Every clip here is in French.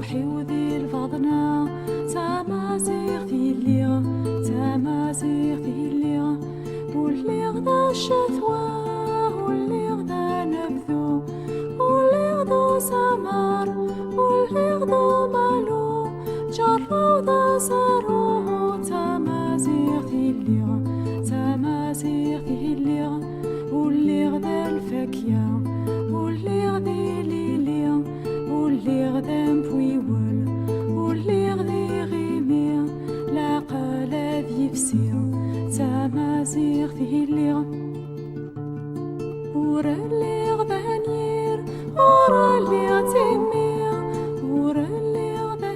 وحيودي الفضنا تمازيغ في الليغ تمازيغ في الليغ والليغ ذا الشثوى والليغ ذا نبذو والليغ ذا سمر والليغ ذا مالو جرو ذا سارو تمازيغ في الليغ تمازيغ في الليغ والليغ ذا الفكية والليغ ذي ليليا والليغ ذا مبويول والليغ ذي غيميا لا قال ذي فسيا تمازيغ في الليغ ورا الليغ ذانير ورا الليغ تيميا ورا الليغ ذانير.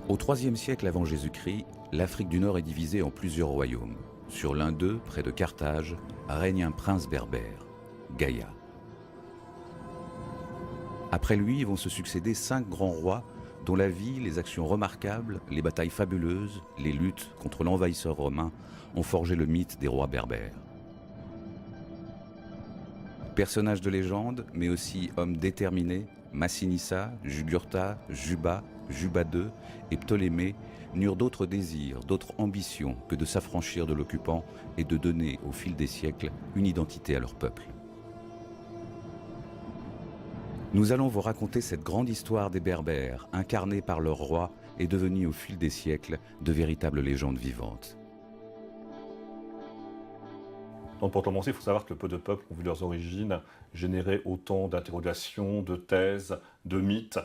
Au IIIe siècle avant Jésus-Christ, l'Afrique du Nord est divisée en plusieurs royaumes. Sur l'un d'eux, près de Carthage, règne un prince berbère, Gaïa. Après lui vont se succéder 5 grands rois dont la vie, les actions remarquables, les batailles fabuleuses, les luttes contre l'envahisseur romain ont forgé le mythe des rois berbères. Personnages de légende, mais aussi hommes déterminés, Massinissa, Jugurtha, Juba, Juba II et Ptolémée n'eurent d'autres désirs, d'autres ambitions que de s'affranchir de l'occupant et de donner au fil des siècles une identité à leur peuple. Nous allons vous raconter cette grande histoire des Berbères, incarnée par leur roi et devenue au fil des siècles de véritables légendes vivantes. Donc pour commencer, il faut savoir que peu de peuples ont vu leurs origines générer autant d'interrogations, de thèses, de mythes,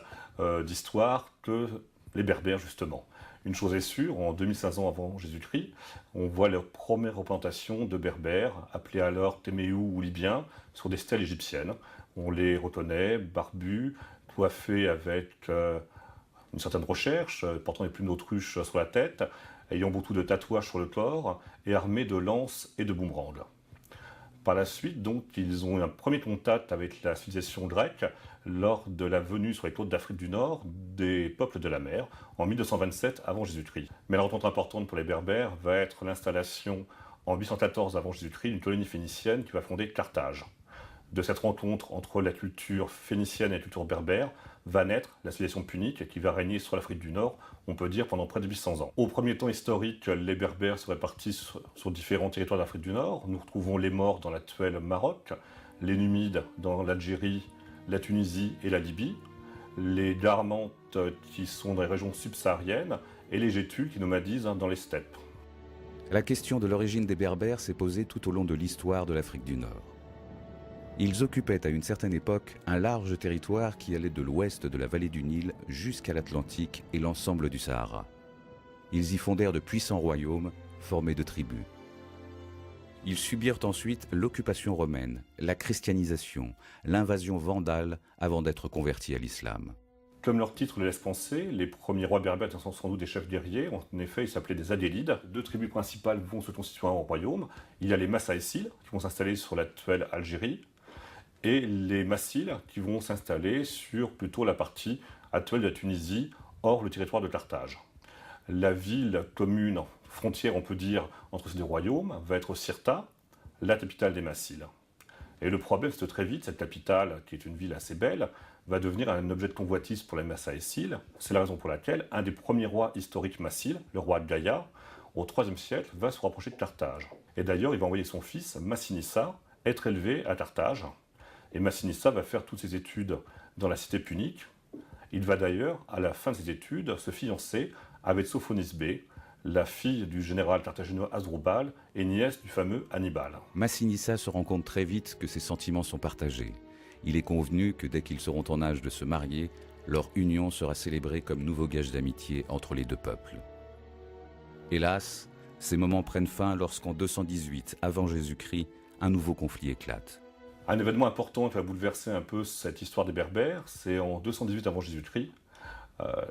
d'histoires que les Berbères justement. Une chose est sûre, en 2500 avant Jésus-Christ, on voit leur première représentation de Berbères, appelés alors Téméou ou Libyens, sur des stèles égyptiennes. On les reconnaît, barbus, coiffés avec une certaine recherche, portant des plumes d'autruche sur la tête, ayant beaucoup de tatouages sur le corps et armés de lances et de boomerangs. Par la suite, donc, ils ont eu un premier contact avec la civilisation grecque lors de la venue sur les côtes d'Afrique du Nord des peuples de la mer en 1227 avant Jésus-Christ. Mais la rencontre importante pour les Berbères va être l'installation en 814 avant Jésus-Christ d'une colonie phénicienne qui va fonder Carthage. De cette rencontre entre la culture phénicienne et la culture berbère va naître la civilisation punique qui va régner sur l'Afrique du Nord, on peut dire pendant près de 800 ans. Au premier temps historique, les Berbères se répartissent sur différents territoires d'Afrique du Nord. Nous retrouvons les Maures dans l'actuel Maroc, les Numides dans l'Algérie, la Tunisie et la Libye, les Garmantes qui sont dans les régions subsahariennes et les Gétuls qui nomadisent dans les steppes. La question de l'origine des Berbères s'est posée tout au long de l'histoire de l'Afrique du Nord. Ils occupaient à une certaine époque un large territoire qui allait de l'ouest de la vallée du Nil jusqu'à l'Atlantique et l'ensemble du Sahara. Ils y fondèrent de puissants royaumes formés de tribus. Ils subirent ensuite l'occupation romaine, la christianisation, l'invasion vandale avant d'être convertis à l'islam. Comme leur titre le laisse penser, les premiers rois berbères sont sans doute des chefs guerriers. En effet, ils s'appelaient des Adélides. 2 tribus principales vont se constituer en royaume. Il y a les Massaessiles qui vont s'installer sur l'actuelle Algérie et les Massiles qui vont s'installer sur plutôt la partie actuelle de la Tunisie, hors le territoire de Carthage. La ville commune, frontière on peut dire, entre ces 2 royaumes, va être Cirta, la capitale des Massiles. Et le problème, c'est que très vite, cette capitale, qui est une ville assez belle, va devenir un objet de convoitise pour les Massaessiles. C'est la raison pour laquelle un des premiers rois historiques massiles, le roi Gaïa, au IIIe siècle, va se rapprocher de Carthage. Et d'ailleurs, il va envoyer son fils, Massinissa, être élevé à Carthage. Et Massinissa va faire toutes ses études dans la cité punique. Il va d'ailleurs, à la fin de ses études, se fiancer avec Sophonisbé, la fille du général carthaginois Hasdrubal et nièce du fameux Hannibal. Massinissa se rend compte très vite que ses sentiments sont partagés. il est convenu que dès qu'ils seront en âge de se marier, leur union sera célébrée comme nouveau gage d'amitié entre les deux peuples. Hélas, ces moments prennent fin lorsqu'en 218 avant Jésus-Christ, un nouveau conflit éclate. Un événement important qui va bouleverser un peu cette histoire des Berbères, c'est en 218 avant Jésus-Christ,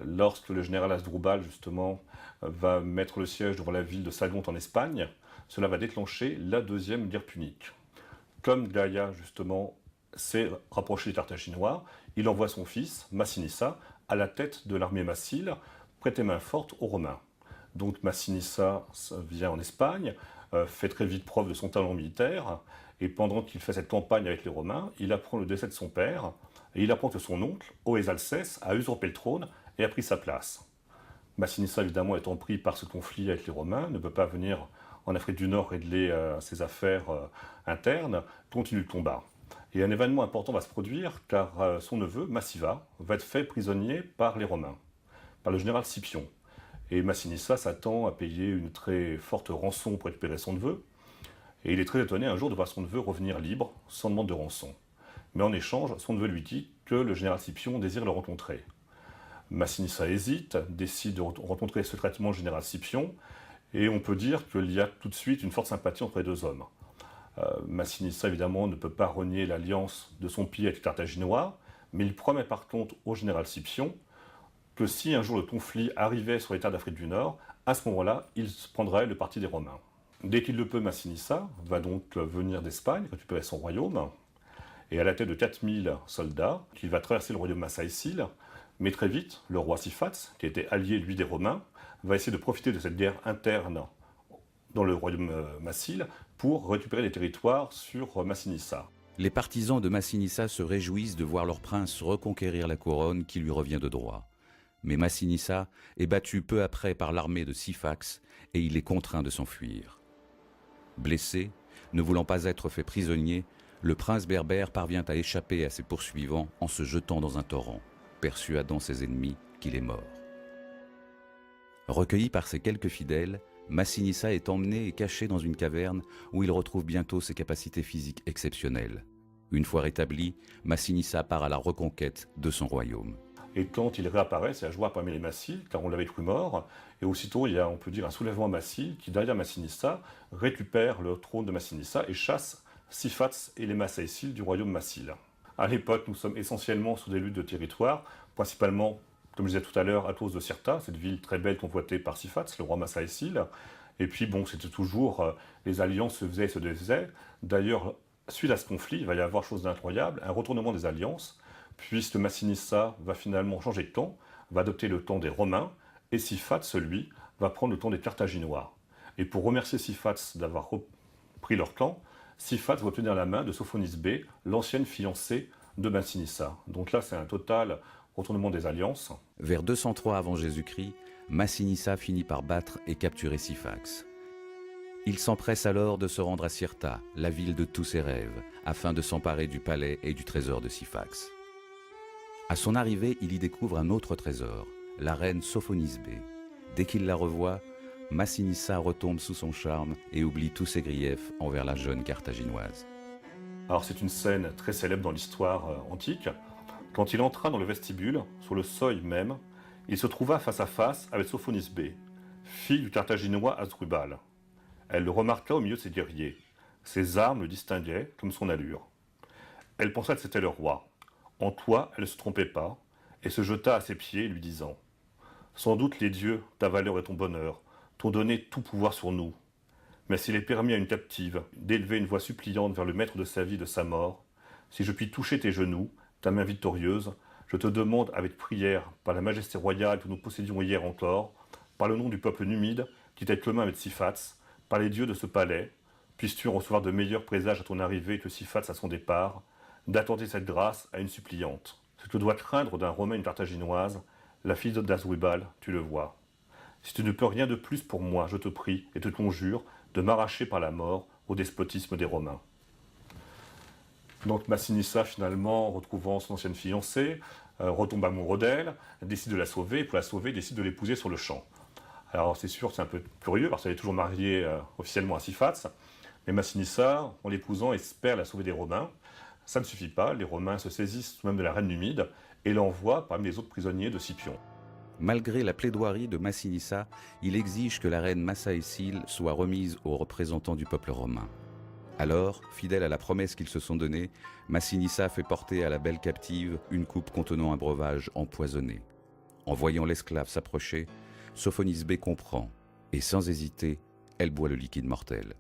lorsque le général Hasdrubal, justement, va mettre le siège devant la ville de Sagonte en Espagne. Cela va déclencher la deuxième guerre punique. Comme Gaïa, justement, s'est rapproché des Carthaginois, il envoie son fils, Massinissa, à la tête de l'armée massile, prêter main forte aux Romains. Donc Massinissa vient en Espagne, fait très vite preuve de son talent militaire, et pendant qu'il fait cette campagne avec les Romains, il apprend le décès de son père, et il apprend que son oncle, Oesalcès, a usurpé le trône et a pris sa place. Massinissa, évidemment, étant pris par ce conflit avec les Romains, ne peut pas venir en Afrique du Nord régler ses affaires internes, continue le combat. Et un événement important va se produire, car son neveu, Massiva, va être fait prisonnier par les Romains, par le général Scipion. Et Massinissa s'attend à payer une très forte rançon pour récupérer son neveu, et il est très étonné un jour de voir son neveu revenir libre, sans demande de rançon. Mais en échange, son neveu lui dit que le général Scipion désire le rencontrer. Massinissa hésite, décide de rencontrer secrètement le général Scipion, et on peut dire qu'il y a tout de suite une forte sympathie entre les deux hommes. Massinissa, évidemment, ne peut pas renier l'alliance de son pays avec les Carthaginois, mais il promet par contre au général Scipion que si un jour le conflit arrivait sur les terres d'Afrique du Nord, à ce moment-là, il prendrait le parti des Romains. Dès qu'il le peut, Massinissa va donc venir d'Espagne, récupérer son royaume, et à la tête de 4000 soldats, qu'il va traverser le royaume massaïcile, mais très vite, le roi Siphax, qui était allié, lui, des Romains, va essayer de profiter de cette guerre interne dans le royaume massile pour récupérer les territoires sur Massinissa. Les partisans de Massinissa se réjouissent de voir leur prince reconquérir la couronne qui lui revient de droit. Mais Massinissa est battu peu après par l'armée de Siphax et il est contraint de s'enfuir. Blessé, ne voulant pas être fait prisonnier, le prince berbère parvient à échapper à ses poursuivants en se jetant dans un torrent, persuadant ses ennemis qu'il est mort. Recueilli par ses quelques fidèles, Massinissa est emmené et caché dans une caverne où il retrouve bientôt ses capacités physiques exceptionnelles. Une fois rétabli, Massinissa part à la reconquête de son royaume. Et quand il réapparaît, c'est la joie parmi les Massiles, car on l'avait cru mort. Et aussitôt, il y a, on peut dire, un soulèvement massile qui, derrière Massinissa, récupère le trône de Massinissa et chasse Siphax et les Massaïciles du royaume massile. À l'époque, nous sommes essentiellement sous des luttes de territoire, principalement, comme je disais tout à l'heure, à cause de Cirta, cette ville très belle convoitée par Siphax, le roi massaïcile. Et puis, bon, c'était toujours, les alliances se faisaient et se défaisaient. D'ailleurs, suite à ce conflit, il va y avoir chose d'incroyable, un retournement des alliances, puisque Massinissa va finalement changer de camp, va adopter le camp des Romains, et Siphax, lui, va prendre le camp des Carthaginois. Et pour remercier Siphax d'avoir repris leur camp, Siphax va obtenir la main de Sophonisbé, l'ancienne fiancée de Massinissa. Donc là, c'est un total retournement des alliances. Vers 203 avant Jésus-Christ, Massinissa finit par battre et capturer Siphax. Il s'empresse alors de se rendre à Cirta, la ville de tous ses rêves, afin de s'emparer du palais et du trésor de Siphax. À son arrivée, il y découvre un autre trésor, la reine Sophonisbé. Dès qu'il la revoit, Massinissa retombe sous son charme et oublie tous ses griefs envers la jeune carthaginoise. Alors c'est une scène très célèbre dans l'histoire antique. Quand il entra dans le vestibule, sur le seuil même, il se trouva face à face avec Sophonisbé, fille du Carthaginois Hasdrubal. Elle le remarqua au milieu de ses guerriers. Ses armes le distinguaient comme son allure. Elle pensa que c'était le roi. En toi, elle ne se trompait pas, et se jeta à ses pieds, lui disant « Sans doute les dieux, ta valeur et ton bonheur, t'ont donné tout pouvoir sur nous. Mais s'il est permis à une captive d'élever une voix suppliante vers le maître de sa vie et de sa mort, si je puis toucher tes genoux, ta main victorieuse, je te demande avec prière, par la majesté royale que nous possédions hier encore, par le nom du peuple numide qui t'est commun avec Siphax, par les dieux de ce palais, puisses-tu recevoir de meilleurs présages à ton arrivée que Siphax à son départ, d'attenter cette grâce à une suppliante. Ce que tu dois craindre d'un Romain et une Carthaginoise, la fille d'Hasdrubal, tu le vois. Si tu ne peux rien de plus pour moi, je te prie et te conjure de m'arracher par la mort au despotisme des Romains. » Donc Massinissa, finalement, retrouvant son ancienne fiancée, retombe amoureux d'elle, décide de la sauver, et pour la sauver, décide de l'épouser sur le champ. Alors c'est sûr, c'est un peu curieux, parce qu'elle est toujours mariée officiellement à Siphax, mais Massinissa, en l'épousant, espère la sauver des Romains. Ça ne suffit pas, les Romains se saisissent même de la reine numide et l'envoient parmi les autres prisonniers de Scipion. Malgré la plaidoirie de Massinissa, il exige que la reine Massaécile soit remise aux représentants du peuple romain. Alors, fidèle à la promesse qu'ils se sont donnée, Massinissa fait porter à la belle captive une coupe contenant un breuvage empoisonné. En voyant l'esclave s'approcher, Sophonisbé comprend, et sans hésiter, elle boit le liquide mortel.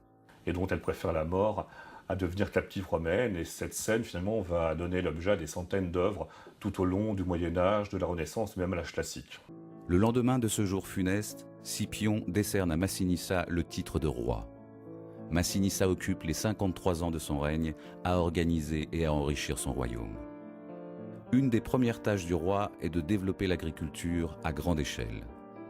Et dont elle préfère la mort à devenir captive romaine, et cette scène finalement va donner l'objet à des centaines d'œuvres tout au long du Moyen-Âge, de la Renaissance, même à l'âge classique. Le lendemain de ce jour funeste, Scipion décerne à Massinissa le titre de roi. Massinissa occupe les 53 ans de son règne à organiser et à enrichir son royaume. Une des premières tâches du roi est de développer l'agriculture à grande échelle.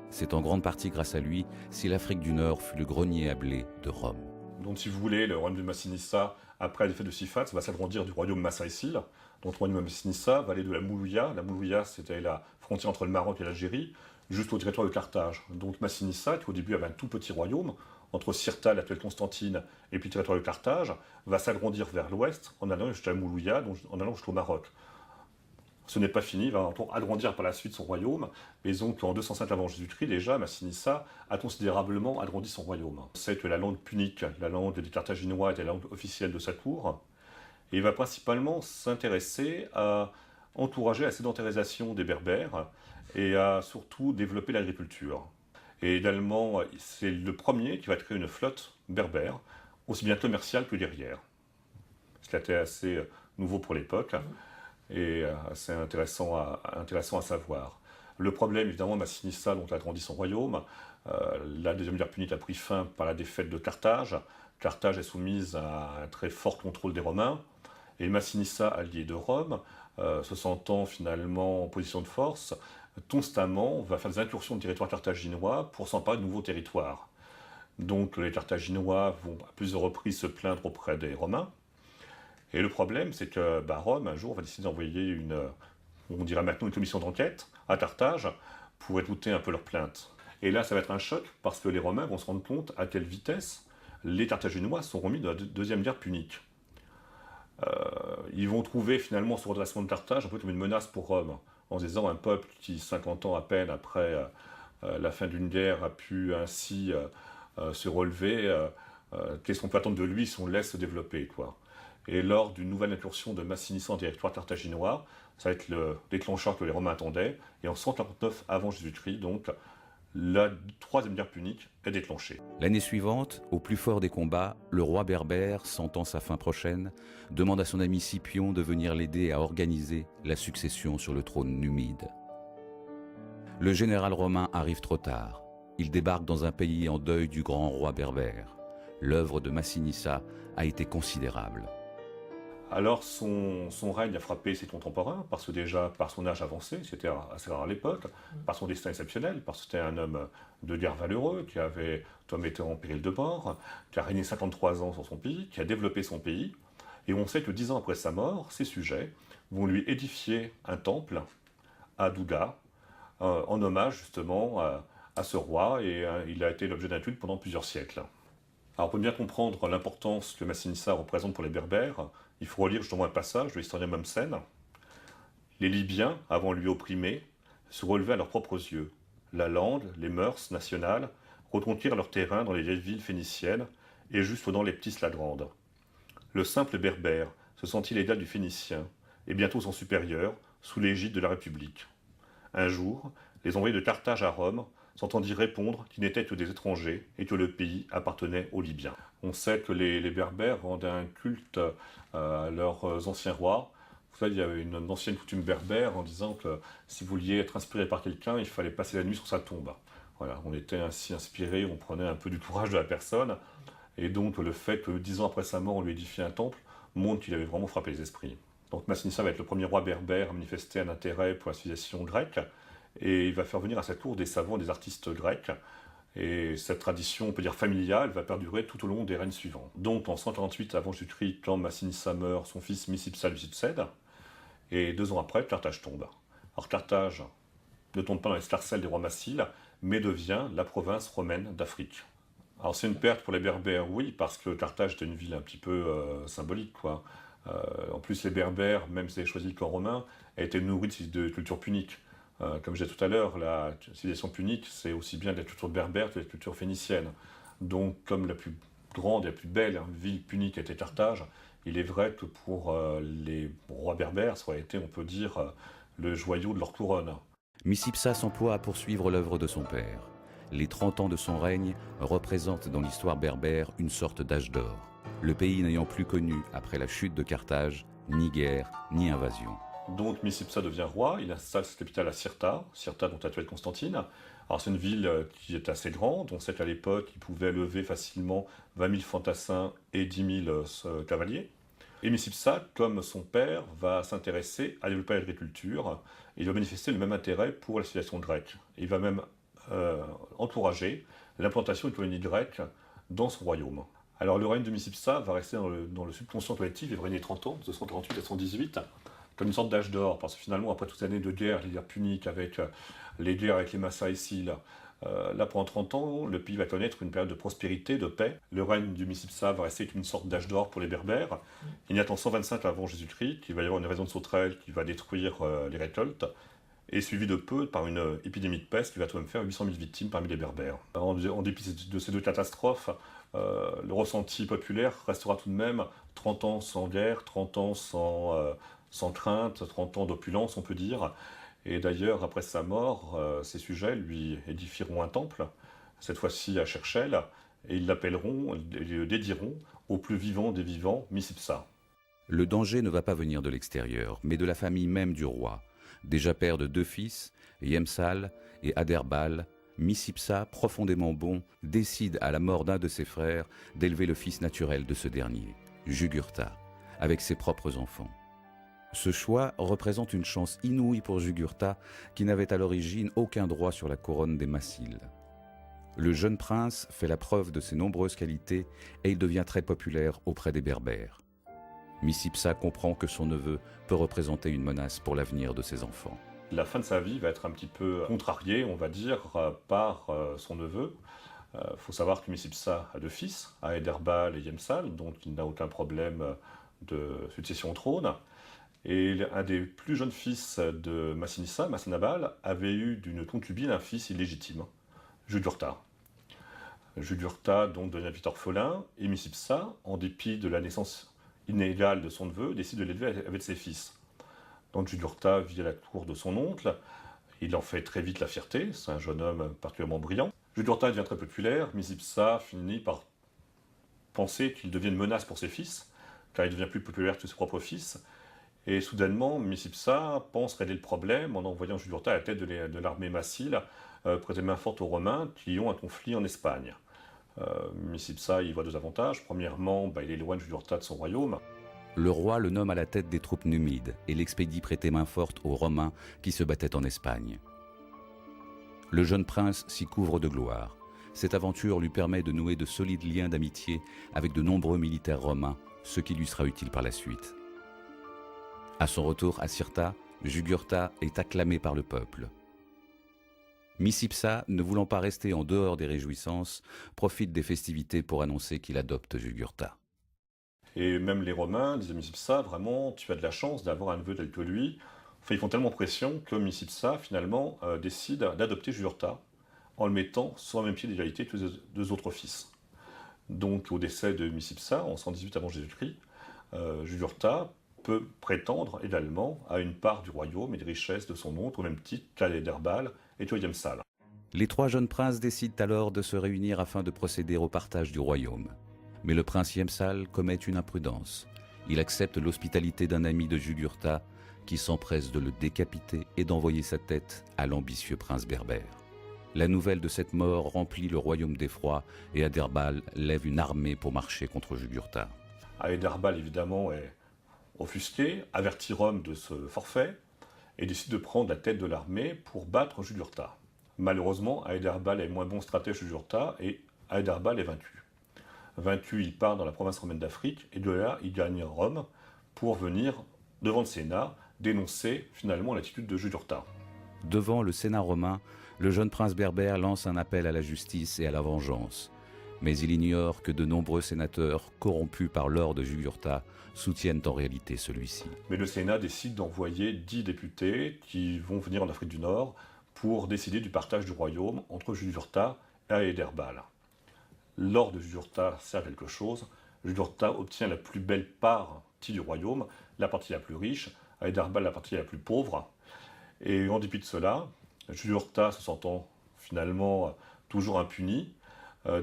C'est en grande partie grâce à lui si l'Afrique du Nord fut le grenier à blé de Rome. Donc si vous voulez, le royaume de Massinissa, après l'effet de Siphates, va s'agrandir du royaume Massaécile. Donc le royaume de Massinissa va aller de la Moulouya. La Moulouya, c'était la frontière entre le Maroc et l'Algérie, jusqu'au territoire de Carthage. Donc Massinissa, qui au début avait un tout petit royaume, entre Cirta, l'actuelle Constantine, et puis le territoire de Carthage, va s'agrandir vers l'ouest, en allant jusqu'à la Moulouya, donc en allant jusqu'au Maroc. Ce n'est pas fini, il va agrandir par la suite son royaume, mais donc en 205 avant Jésus-Christ, déjà, Massinissa a considérablement agrandi son royaume. C'est que la langue punique, la langue des Carthaginois, était la langue officielle de sa cour, et il va principalement s'intéresser à encourager la sédentarisation des Berbères et à surtout développer l'agriculture. Et également, c'est le premier qui va créer une flotte berbère, aussi bien commerciale que guerrière. Ce qui était assez nouveau pour l'époque et assez intéressant à savoir. Le problème, évidemment, Massinissa donc, a agrandi son royaume. La deuxième guerre punique a pris fin par la défaite de Carthage. Carthage est soumise à un très fort contrôle des Romains. Et Massinissa, allié de Rome, se sentant finalement en position de force, constamment va faire des incursions de territoire carthaginois pour s'emparer de nouveaux territoires. Donc les Carthaginois vont à plusieurs reprises se plaindre auprès des Romains. Et le problème, c'est que Rome, un jour, va décider d'envoyer on dirait maintenant une commission d'enquête à Carthage pour écouter un peu leurs plaintes. Et là, ça va être un choc parce que les Romains vont se rendre compte à quelle vitesse les Carthaginois sont remis de la deuxième guerre punique. Ils vont trouver finalement ce redressement de Carthage un peu comme une menace pour Rome, en se disant un peuple qui, 50 ans à peine après la fin d'une guerre, a pu ainsi se relever, qu'est-ce qu'on peut attendre de lui si on le laisse se développer, quoi. Et lors d'une nouvelle incursion de Massinissa en territoire carthaginois, ça va être le déclencheur que les Romains attendaient, et en 149 avant Jésus-Christ, donc, la troisième guerre punique est déclenchée. L'année suivante, au plus fort des combats, le roi berbère, sentant sa fin prochaine, demande à son ami Scipion de venir l'aider à organiser la succession sur le trône numide. Le général romain arrive trop tard. Il débarque dans un pays en deuil du grand roi berbère. L'œuvre de Massinissa a été considérable. Alors son règne a frappé ses contemporains, parce que déjà par son âge avancé, c'était assez rare à l'époque, par son destin exceptionnel, parce que c'était un homme de guerre valeureux, qui avait été en péril de mort, qui a régné 53 ans sur son pays, qui a développé son pays, et on sait que 10 ans après sa mort, ses sujets vont lui édifier un temple à Douga, en hommage justement à ce roi, et il a été l'objet d'un culte pendant plusieurs siècles. Alors pour bien comprendre l'importance que Massinissa représente pour les Berbères, il faut relire justement un passage de l'historien Mommsen. Les Libyens, avant lui opprimés, se relevaient à leurs propres yeux. La langue, les mœurs nationales reconquirent leur terrain dans les vieilles villes phéniciennes et jusque dans les petits Sladrandes. Le simple Berbère se sentit l'égal du Phénicien et bientôt son supérieur sous l'égide de la République. Un jour, les envoyés de Carthage à Rome s'entendirent répondre qu'ils n'étaient que des étrangers et que le pays appartenait aux Libyens. On sait que les Berbères rendaient un culte à leurs anciens rois. Vous savez, il y avait une ancienne coutume berbère en disant que si vous vouliez être inspiré par quelqu'un, il fallait passer la nuit sur sa tombe. Voilà, on était ainsi inspiré, on prenait un peu du courage de la personne. Et donc le fait que 10 ans après sa mort, on lui édifiait un temple, montre qu'il avait vraiment frappé les esprits. Donc Massinissa va être le premier roi berbère à manifester un intérêt pour la civilisation grecque. Et il va faire venir à sa cour des savants et des artistes grecs. Et cette tradition, on peut dire familiale, va perdurer tout au long des règnes suivants. Donc en 148 avant Jésus-Christ, quand Massinissa meurt, son fils Micipsa lui succède. Et 2 ans après, Carthage tombe. Alors Carthage ne tombe pas dans les sarcelles des rois massiles, mais devient la province romaine d'Afrique. Alors c'est une perte pour les Berbères, oui, parce que Carthage était une ville un petit peu symbolique, quoi. En plus, les Berbères, même s'ils avaient choisi le camp romain, étaient nourris de culture punique. Comme je disais tout à l'heure, la civilisation punique, c'est aussi bien de la culture berbère que de la culture phénicienne. Donc, comme la plus grande et la plus belle ville punique était Carthage, il est vrai que pour les rois berbères, ça aurait été, on peut dire, le joyau de leur couronne. Micipsa s'emploie à poursuivre l'œuvre de son père. Les 30 ans de son règne représentent dans l'histoire berbère une sorte d'âge d'or, le pays n'ayant plus connu, après la chute de Carthage, ni guerre, ni invasion. Donc Micipsa devient roi, il installe sa capitale à Cirta, Cirta dont actuelle Constantine. Alors c'est une ville qui est assez grande, on sait qu'à l'époque il pouvait lever facilement 20 000 fantassins et 10 000 cavaliers. Et Micipsa, comme son père, va s'intéresser à développer l'agriculture, et il va manifester le même intérêt pour la civilisation grecque. Il va même encourager l'implantation d'une colonie grecque dans son royaume. Alors le règne de Micipsa va rester dans le subconscient collectif, il va régner 30 ans, de 148 à 118, comme une sorte d'âge d'or, parce que finalement, après toutes ces années de guerre, les guerres puniques, avec les guerres avec les Massaïcides, là, pendant 30 ans, le pays va connaître une période de prospérité, de paix. Le règne du Micipsa va rester une sorte d'âge d'or pour les Berbères. Il y a en 125 avant Jésus-Christ qu'il va y avoir une invasion de sauterelles qui va détruire les récoltes, et suivi de peu par une épidémie de peste qui va tout de même faire 800 000 victimes parmi les Berbères. En dépit de ces deux catastrophes, le ressenti populaire restera tout de même 30 ans sans guerre, 30 ans sans crainte, 30 ans d'opulence, on peut dire. Et d'ailleurs, après sa mort, ses sujets lui édifieront un temple, cette fois-ci à Cherchel, et ils l'appelleront, et le dédieront au plus vivant des vivants, Micipsa. Le danger ne va pas venir de l'extérieur, mais de la famille même du roi. Déjà père de 2 fils, Yemsal et Adherbal, Micipsa, profondément bon, décide à la mort d'un de ses frères d'élever le fils naturel de ce dernier, Jugurtha, avec ses propres enfants. Ce choix représente une chance inouïe pour Jugurtha, qui n'avait à l'origine aucun droit sur la couronne des Massiles. Le jeune prince fait la preuve de ses nombreuses qualités et il devient très populaire auprès des Berbères. Micipsa comprend que son neveu peut représenter une menace pour l'avenir de ses enfants. La fin de sa vie va être un petit peu contrariée, on va dire, par son neveu. Il faut savoir que Micipsa a 2 fils, Aederbal et Yemsal, donc il n'a aucun problème de succession au trône. Et un des plus jeunes fils de Massinissa, Massinabal, avait eu d'une concubine un fils illégitime, Jugurtha. Jugurtha donc devient vite orphelin, et Micipsa, en dépit de la naissance inégale de son neveu, décide de l'élever avec ses fils. Donc Jugurtha vit à la cour de son oncle, il en fait très vite la fierté, c'est un jeune homme particulièrement brillant. Jugurtha devient très populaire, Micipsa finit par penser qu'il devient une menace pour ses fils, car il devient plus populaire que ses propres fils, et soudainement Micipsa pense régler le problème en envoyant Jugurtha à la tête de l'armée massile, prêter main forte aux Romains qui ont un conflit en Espagne. Micipsa y voit 2 avantages. Premièrement, il éloigne Jugurtha de son royaume. Le roi le nomme à la tête des troupes numides et l'expédie prêter main forte aux Romains qui se battaient en Espagne. Le jeune prince s'y couvre de gloire. Cette aventure lui permet de nouer de solides liens d'amitié avec de nombreux militaires romains, ce qui lui sera utile par la suite. À son retour à Cirta, Jugurtha est acclamé par le peuple. Micipsa, ne voulant pas rester en dehors des réjouissances, profite des festivités pour annoncer qu'il adopte Jugurtha. Et même les Romains disaient à Micipsa, vraiment, tu as de la chance d'avoir un neveu tel que lui. Enfin, ils font tellement pression que Micipsa, finalement, décide d'adopter Jugurtha en le mettant sur le même pied d'égalité que les 2 autres fils. Donc, au décès de Micipsa, en 118 avant Jésus-Christ, Jugurtha peut prétendre également à une part du royaume et des richesses de son oncle, au même titre qu'Aederbal et Yemsal. Les 3 jeunes princes décident alors de se réunir afin de procéder au partage du royaume. Mais le prince Yemsal commet une imprudence. Il accepte l'hospitalité d'un ami de Jugurtha qui s'empresse de le décapiter et d'envoyer sa tête à l'ambitieux prince berbère. La nouvelle de cette mort remplit le royaume d'effroi et Adherbal lève une armée pour marcher contre Jugurtha. Aederbal, évidemment, est offusqué, avertit Rome de ce forfait et décide de prendre la tête de l'armée pour battre Jugurtha. Malheureusement, Aederbal est moins bon stratège que Jugurtha et Aederbal est vaincu. Vaincu, il part dans la province romaine d'Afrique et de là, il gagne Rome pour venir devant le Sénat dénoncer finalement l'attitude de Jugurtha. Devant le Sénat romain, le jeune prince berbère lance un appel à la justice et à la vengeance. Mais il ignore que de nombreux sénateurs, corrompus par l'or de Jugurtha, soutiennent en réalité celui-ci. Mais le Sénat décide d'envoyer 10 députés qui vont venir en Afrique du Nord pour décider du partage du royaume entre Jugurtha et Aederbal. L'or de Jugurtha sert à quelque chose. Jugurtha obtient la plus belle partie du royaume, la partie la plus riche, Aederbal la partie la plus pauvre. Et en dépit de cela, Jugurtha, se sentant finalement toujours impuni,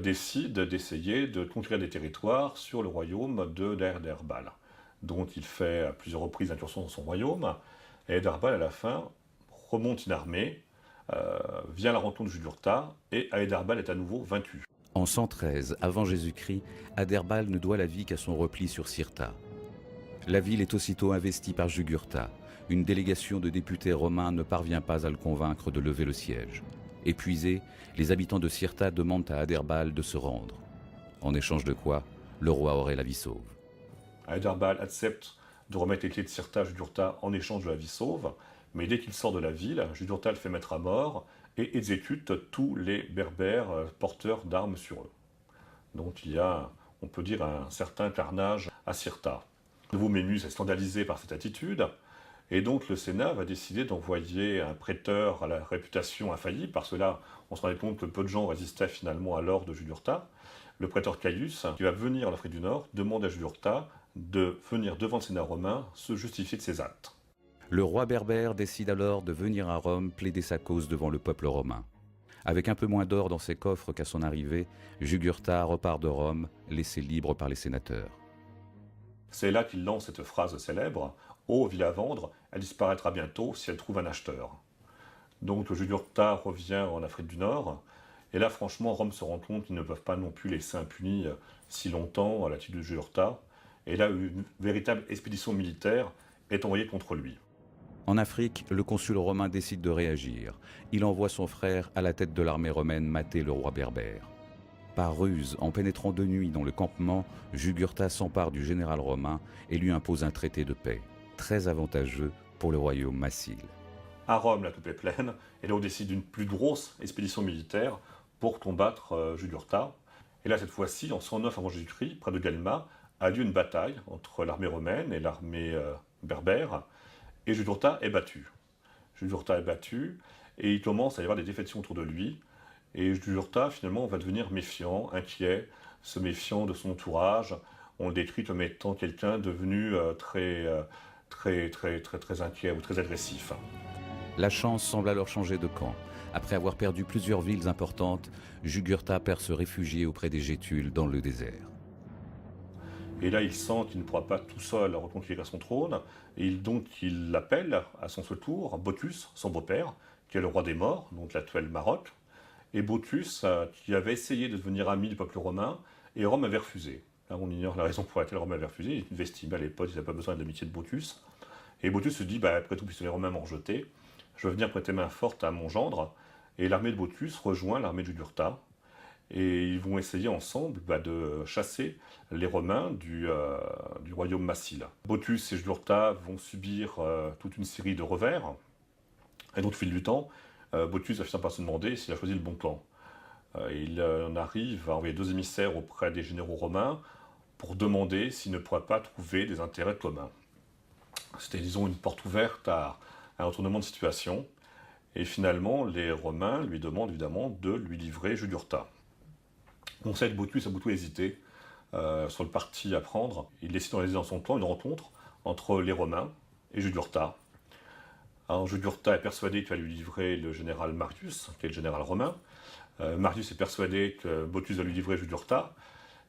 décide d'essayer de conquérir des territoires sur le royaume d'Aederbal, dont il fait à plusieurs reprises incursion dans son royaume. Et Aederbal, à la fin, remonte une armée, vient à la rencontre de Jugurtha, et Aederbal est à nouveau vaincu. En 113 avant Jésus-Christ, Aderbal ne doit la vie qu'à son repli sur Cirta. La ville est aussitôt investie par Jugurtha. Une délégation de députés romains ne parvient pas à le convaincre de lever le siège. Épuisés, les habitants de Cirta demandent à Aderbal de se rendre. En échange de quoi, le roi aurait la vie sauve. Aederbal accepte de remettre les clés de Cirta à Jugurtha en échange de la vie sauve, mais dès qu'il sort de la ville, Jugurtha le fait mettre à mort et exécute tous les berbères porteurs d'armes sur eux. Donc il y a, on peut dire, un certain carnage à Cirta. De nouveau, Memmius est scandalisé par cette attitude, et donc le Sénat va décider d'envoyer un prêteur à la réputation infaillible, parce que là, on se rendait compte que peu de gens résistaient finalement à l'ordre de Jugurtha. Le prêteur Caius, qui va venir en Afrique du Nord, demande à Jugurtha de venir devant le Sénat romain se justifier de ses actes. Le roi berbère décide alors de venir à Rome plaider sa cause devant le peuple romain. Avec un peu moins d'or dans ses coffres qu'à son arrivée, Jugurtha repart de Rome, laissé libre par les sénateurs. C'est là qu'il lance cette phrase célèbre « Ô ville à vendre, elle disparaîtra bientôt si elle trouve un acheteur ». Donc Jugurtha revient en Afrique du Nord, et là franchement Rome se rend compte qu'ils ne peuvent pas non plus laisser impunis si longtemps à la tête de Jugurtha, et là une véritable expédition militaire est envoyée contre lui. En Afrique, le consul romain décide de réagir. Il envoie son frère à la tête de l'armée romaine mater le roi berbère. Par ruse, en pénétrant de nuit dans le campement, Jugurtha s'empare du général romain et lui impose un traité de paix, très avantageux pour le royaume massile. À Rome, la coupe est pleine, et là on décide d'une plus grosse expédition militaire pour combattre Jugurtha. Et là, cette fois-ci, en 109 avant Jésus-Christ, près de Galma, a lieu une bataille entre l'armée romaine et l'armée berbère, et Jugurtha est battu. Jugurtha est battu, et il commence à y avoir des défections autour de lui, et Jugurtha, finalement, va devenir méfiant, inquiet, se méfiant de son entourage. On le décrit comme étant quelqu'un devenu très inquiet ou très agressif. La chance semble alors changer de camp. Après avoir perdu plusieurs villes importantes, Jugurtha perd se réfugier auprès des Gétules dans le désert. Et là, il sent qu'il ne pourra pas tout seul reconquérir son trône, et donc il appelle à son secours Bottus, son beau-père, qui est le roi des morts, donc l'actuel Maroc. Et Bottus, qui avait essayé de devenir ami du peuple romain, et Rome avait refusé. Là, on ignore la raison pour laquelle Rome avait refusé. Il devait estimer à l'époque qu'il n'avait pas besoin de l'amitié de Bottus. Et Bottus se dit, après tout, puisque les Romains m'ont rejeté, je veux venir prêter main forte à mon gendre. Et l'armée de Bottus rejoint l'armée de Jugurtha. Et ils vont essayer ensemble de chasser les Romains du royaume massile. Bottus et Jugurtha vont subir toute une série de revers. Et donc, au fil du temps, Bottus va finir par se demander s'il a choisi le bon camp. Il en arrive à envoyer 2 émissaires auprès des généraux romains pour demander s'il ne pourrait pas trouver des intérêts communs. C'était, disons, une porte ouverte à un retournement de situation. Et finalement, les Romains lui demandent évidemment de lui livrer Jugurtha. On sait que Bottus a beaucoup hésité sur le parti à prendre. Il décide d'organiser dans son camp une rencontre entre les Romains et Jugurtha. Alors, Jugurtha est persuadé qu'il va lui livrer le général Marius, qui est le général romain. Marius est persuadé que Bottus va lui livrer Jugurtha.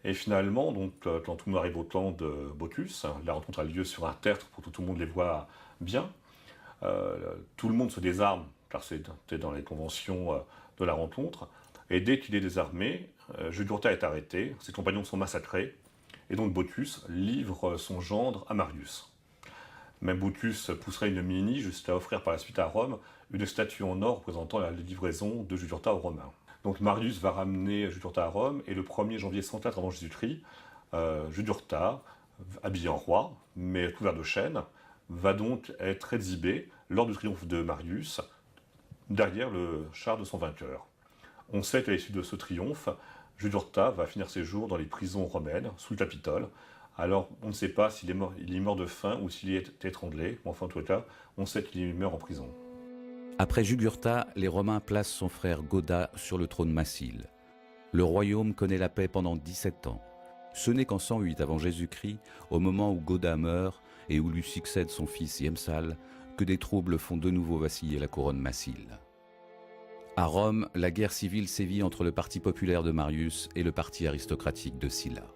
Et finalement, donc, quand tout le monde arrive au camp de Bottus, la rencontre a lieu sur un tertre pour que tout le monde les voit bien. Tout le monde se désarme, car c'était dans les conventions de la rencontre. Et dès qu'il est désarmé, Jugurtha est arrêté, ses compagnons sont massacrés, et donc Bottus livre son gendre à Marius. Même Bottus pousserait une mini jusqu'à offrir par la suite à Rome une statue en or représentant la livraison de Jugurtha aux Romains. Donc Marius va ramener Jugurtha à Rome, et le 1er janvier 104 avant Jésus-Christ, Jugurtha, habillé en roi, mais couvert de chaînes, va donc être exhibé lors du triomphe de Marius, derrière le char de son vainqueur. On sait qu'à l'issue de ce triomphe, Jugurtha va finir ses jours dans les prisons romaines, sous le Capitole. Alors, on ne sait pas s'il est mort de faim ou s'il est étranglé, mais enfin, en tout cas, on sait qu'il meurt en prison. Après Jugurtha, les Romains placent son frère Goda sur le trône massile. Le royaume connaît la paix pendant 17 ans. Ce n'est qu'en 108 avant Jésus-Christ, au moment où Goda meurt et où lui succède son fils Yemsal, que des troubles font de nouveau vaciller la couronne massile. À Rome, la guerre civile sévit entre le parti populaire de Marius et le parti aristocratique de Sylla.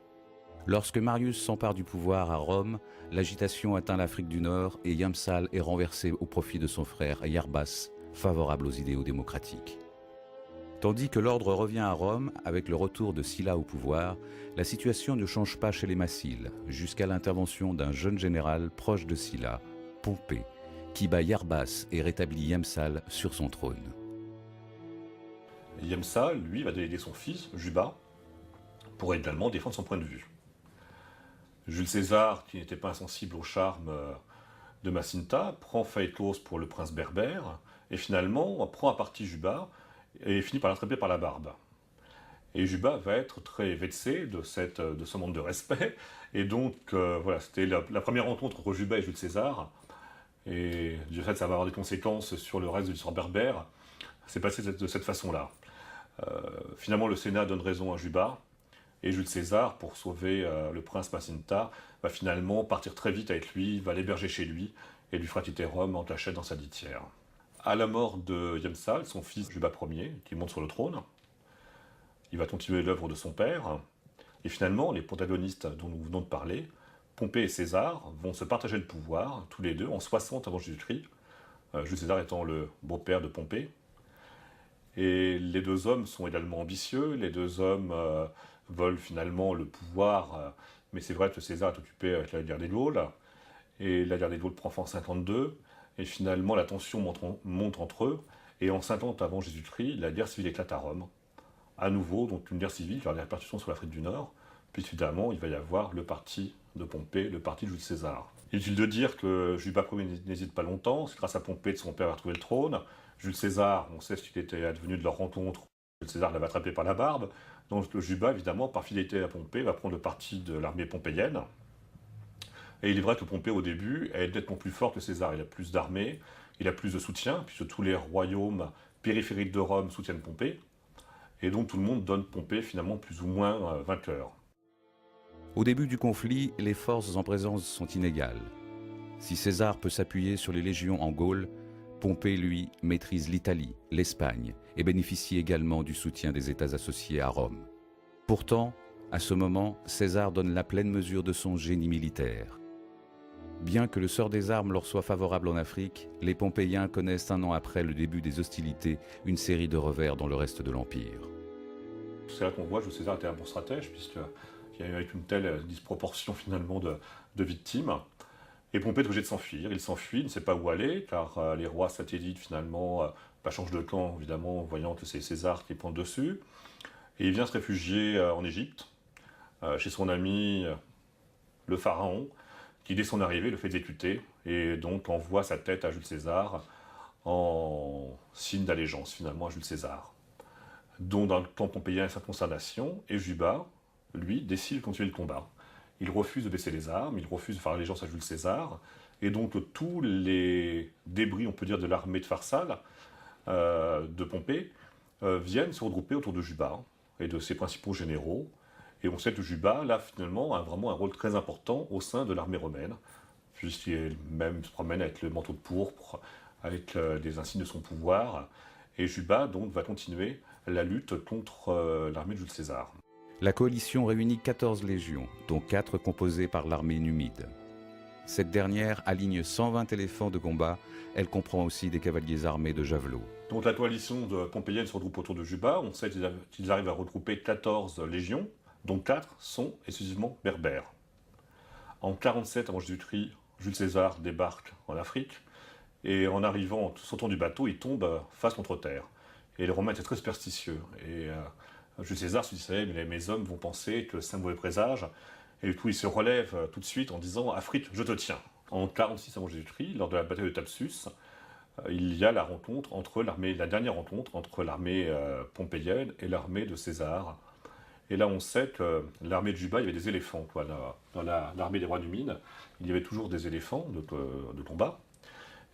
Lorsque Marius s'empare du pouvoir à Rome, l'agitation atteint l'Afrique du Nord et Yamsal est renversé au profit de son frère Yarbas, favorable aux idéaux démocratiques. Tandis que l'ordre revient à Rome avec le retour de Sylla au pouvoir, la situation ne change pas chez les Massiles, jusqu'à l'intervention d'un jeune général proche de Sylla, Pompée, qui bat Yarbas et rétablit Yamsal sur son trône. Yemsal, lui, va déléguer son fils, Juba, pour également défendre son point de vue. Jules César, qui n'était pas insensible au charme de Masinta, prend Phaétos pour le prince berbère, et finalement prend à partie Juba, et finit par l'attraper par la barbe. Et Juba va être très vexé de ce manque de respect, et donc voilà, c'était la première rencontre entre Juba et Jules César, et du fait ça va avoir des conséquences sur le reste de l'histoire berbère. C'est passé de cette façon-là. Finalement, le Sénat donne raison à Juba, et Jules César, pour sauver le prince Masinta, va finalement partir très vite avec lui, va l'héberger chez lui, et lui fera quitter Rome en cachette dans sa litière. À la mort de Yemsal, son fils Juba Ier, qui monte sur le trône, il va continuer l'œuvre de son père, et finalement, les protagonistes dont nous venons de parler, Pompée et César, vont se partager le pouvoir, tous les deux, en 60 avant Jésus-Christ, Jules César étant le beau-père de Pompée. Et les deux hommes sont également ambitieux, les deux hommes veulent finalement le pouvoir, mais c'est vrai que César est occupé avec la guerre des Gaules, et la guerre des Gaules prend fin en 52, et finalement la tension monte entre eux, et en 50 avant Jésus-Christ, la guerre civile éclate à Rome. À nouveau, donc une guerre civile qui aura des répercussions sur l'Afrique du Nord, puis évidemment il va y avoir le parti de Pompée, le parti de Jules César. Inutile de dire que Juba Ier n'hésite pas longtemps, c'est grâce à Pompée que son père va retrouver le trône. Jules César, on sait ce qu'il était advenu de leur rencontre, Jules César l'avait attrapé par la barbe, donc Juba, évidemment, par fidélité à Pompée, va prendre le parti de l'armée pompéienne. Et il est vrai que Pompée, au début, est nettement plus fort que César, il a plus d'armée, il a plus de soutien, puisque tous les royaumes périphériques de Rome soutiennent Pompée, et donc tout le monde donne Pompée finalement plus ou moins vainqueur. Au début du conflit, les forces en présence sont inégales. Si César peut s'appuyer sur les légions en Gaule, Pompée, lui, maîtrise l'Italie, l'Espagne et bénéficie également du soutien des États associés à Rome. Pourtant, à ce moment, César donne la pleine mesure de son génie militaire. Bien que le sort des armes leur soit favorable en Afrique, les Pompéiens connaissent un an après le début des hostilités une série de revers dans le reste de l'Empire. C'est là qu'on voit que César était un bon stratège, puisqu'il y a eu une telle disproportion finalement de victimes. Et Pompée est obligé de s'enfuir. Il s'enfuit, il ne sait pas où aller, car les rois satellites finalement changent de camp, évidemment, voyant que c'est César qui prend le dessus. Et il vient se réfugier en Égypte, chez son ami le pharaon, qui dès son arrivée le fait exécuter, et donc envoie sa tête à Jules César en signe d'allégeance finalement à Jules César. Dont dans le camp pompéien il y a cette consternation, et Juba, lui, décide de continuer le combat. Il refuse de baisser les armes, il refuse de faire allégeance à Jules César, et donc tous les débris, on peut dire, de l'armée de Pharsale, de Pompée, viennent se regrouper autour de Juba et de ses principaux généraux. Et on sait que Juba, là, finalement, a vraiment un rôle très important au sein de l'armée romaine, puisqu'il même se promène avec le manteau de pourpre, avec des insignes de son pouvoir. Et Juba, donc, va continuer la lutte contre l'armée de Jules César. La coalition réunit 14 légions, dont 4 composées par l'armée numide. Cette dernière aligne 120 éléphants de combat, elle comprend aussi des cavaliers armés de javelots. Donc la coalition de pompéienne se regroupe autour de Juba, on sait qu'ils arrivent à regrouper 14 légions, dont 4 sont exclusivement berbères. En 47 avant Jésus-Christ, Jules César débarque en Afrique, et en arrivant, sautant du bateau, il tombe face contre terre. Et les Romains étaient très superstitieux, et Jules César se disait, mais mes hommes vont penser que c'est un mauvais présage, et du coup il se relève tout de suite en disant « Afrique, je te tiens ». En 46 avant Jésus-Christ, lors de la bataille de Thapsus, il y a la dernière rencontre entre l'armée pompéienne et l'armée de César. Et là, on sait que l'armée de Juba, il y avait des éléphants. Quoi. Dans l'armée des rois Numides, il y avait toujours des éléphants de combat.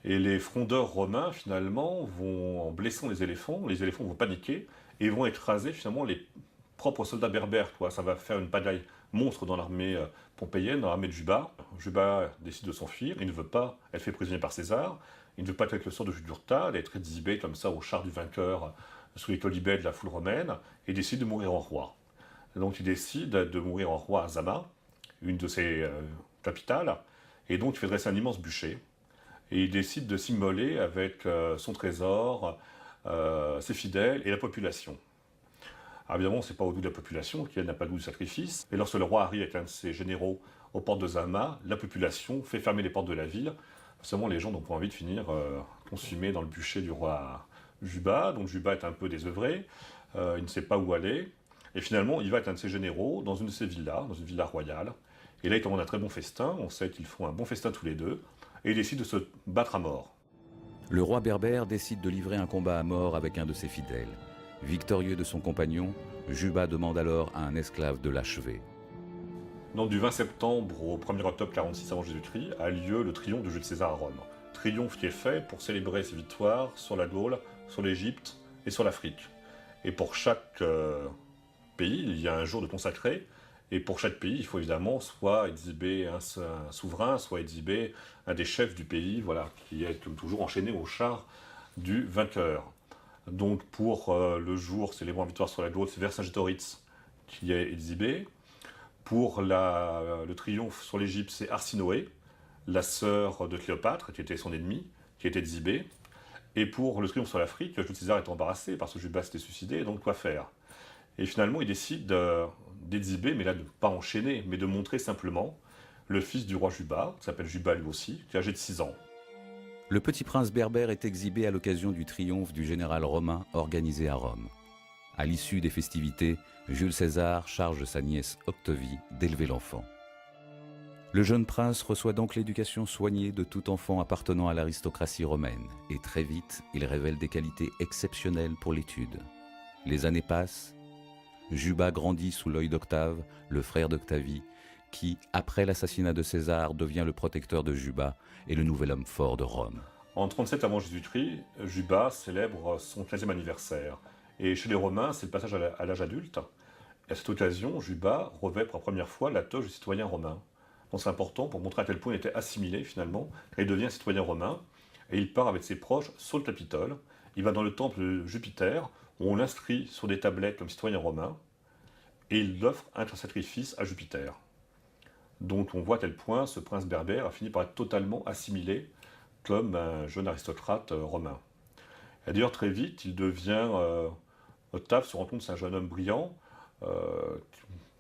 Et les frondeurs romains, finalement, en blessant les éléphants vont paniquer et vont écraser finalement les propres soldats berbères. Quoi. Ça va faire une bataille monstre dans l'armée pompéienne, dans l'armée de Juba. Juba décide de s'enfuir, il ne veut pas être fait prisonnier par César, il ne veut pas être le sort de Jugurtha, d'être exhibé comme ça au char du vainqueur sous les colibets de la foule romaine, et décide de mourir en roi. Donc il décide de mourir en roi à Zama, une de ses capitales, et donc il fait dresser un immense bûcher, et il décide de s'immoler avec son trésor, ses fidèles et la population. Alors évidemment, ce n'est pas au goût de la population, qui elle n'a pas le goût du sacrifice, et lorsque le roi arrive avec un de ses généraux aux portes de Zama, la population fait fermer les portes de la ville. Seulement les gens n'ont pas envie de finir consumés dans le bûcher du roi Juba, donc Juba est un peu désœuvré, il ne sait pas où aller, et finalement il va avec un de ses généraux dans une de ses villas, dans une villa royale, et là il commande un très bon festin, on sait qu'ils font un bon festin tous les deux, et ils décident de se battre à mort. Le roi berbère décide de livrer un combat à mort avec un de ses fidèles. Victorieux de son compagnon, Juba demande alors à un esclave de l'achever. Donc du 20 septembre au 1er octobre 46 avant Jésus-Christ a lieu le triomphe de Jules César à Rome. Triomphe qui est fait pour célébrer ses victoires sur la Gaule, sur l'Égypte et sur l'Afrique. Et pour chaque pays, il y a un jour de consacré, et pour chaque pays, il faut évidemment soit exhiber un souverain, soit exhiber un des chefs du pays, voilà, qui est toujours enchaîné au char du vainqueur. Donc pour le jour célébrant la victoire sur la Gaule, c'est Vercingétorix qui est exhibé. Pour le triomphe sur l'Égypte, c'est Arsinoé, la sœur de Cléopâtre, qui était son ennemie, qui est exhibée. Et pour le triomphe sur l'Afrique, Jules César est embarrassé parce que Juba s'était suicidé, donc quoi faire? Et finalement, il décide d'exhiber, mais là de ne pas enchaîner, mais de montrer simplement le fils du roi Juba, qui s'appelle Juba lui aussi, qui est âgé de 6 ans. Le petit prince berbère est exhibé à l'occasion du triomphe du général romain organisé à Rome. À l'issue des festivités, Jules César charge sa nièce Octovie d'élever l'enfant. Le jeune prince reçoit donc l'éducation soignée de tout enfant appartenant à l'aristocratie romaine, et très vite, il révèle des qualités exceptionnelles pour l'étude. Les années passent, Juba grandit sous l'œil d'Octave, le frère d'Octavie, qui, après l'assassinat de César, devient le protecteur de Juba et le nouvel homme fort de Rome. En 37 avant Jésus-Christ, Juba célèbre son 15e anniversaire. Et chez les Romains, c'est le passage à l'âge adulte. Et à cette occasion, Juba revêt pour la première fois la toge de citoyen romain. Donc c'est important pour montrer à quel point il était assimilé finalement, et il devient citoyen romain, et il part avec ses proches sur le Capitole. Il va dans le temple de Jupiter, où on l'inscrit sur des tablettes comme citoyen romain, et il offre un sacrifice à Jupiter. Donc on voit à quel point ce prince berbère a fini par être totalement assimilé comme un jeune aristocrate romain. Et d'ailleurs très vite, il devient... Octave se rend compte que c'est un jeune homme brillant,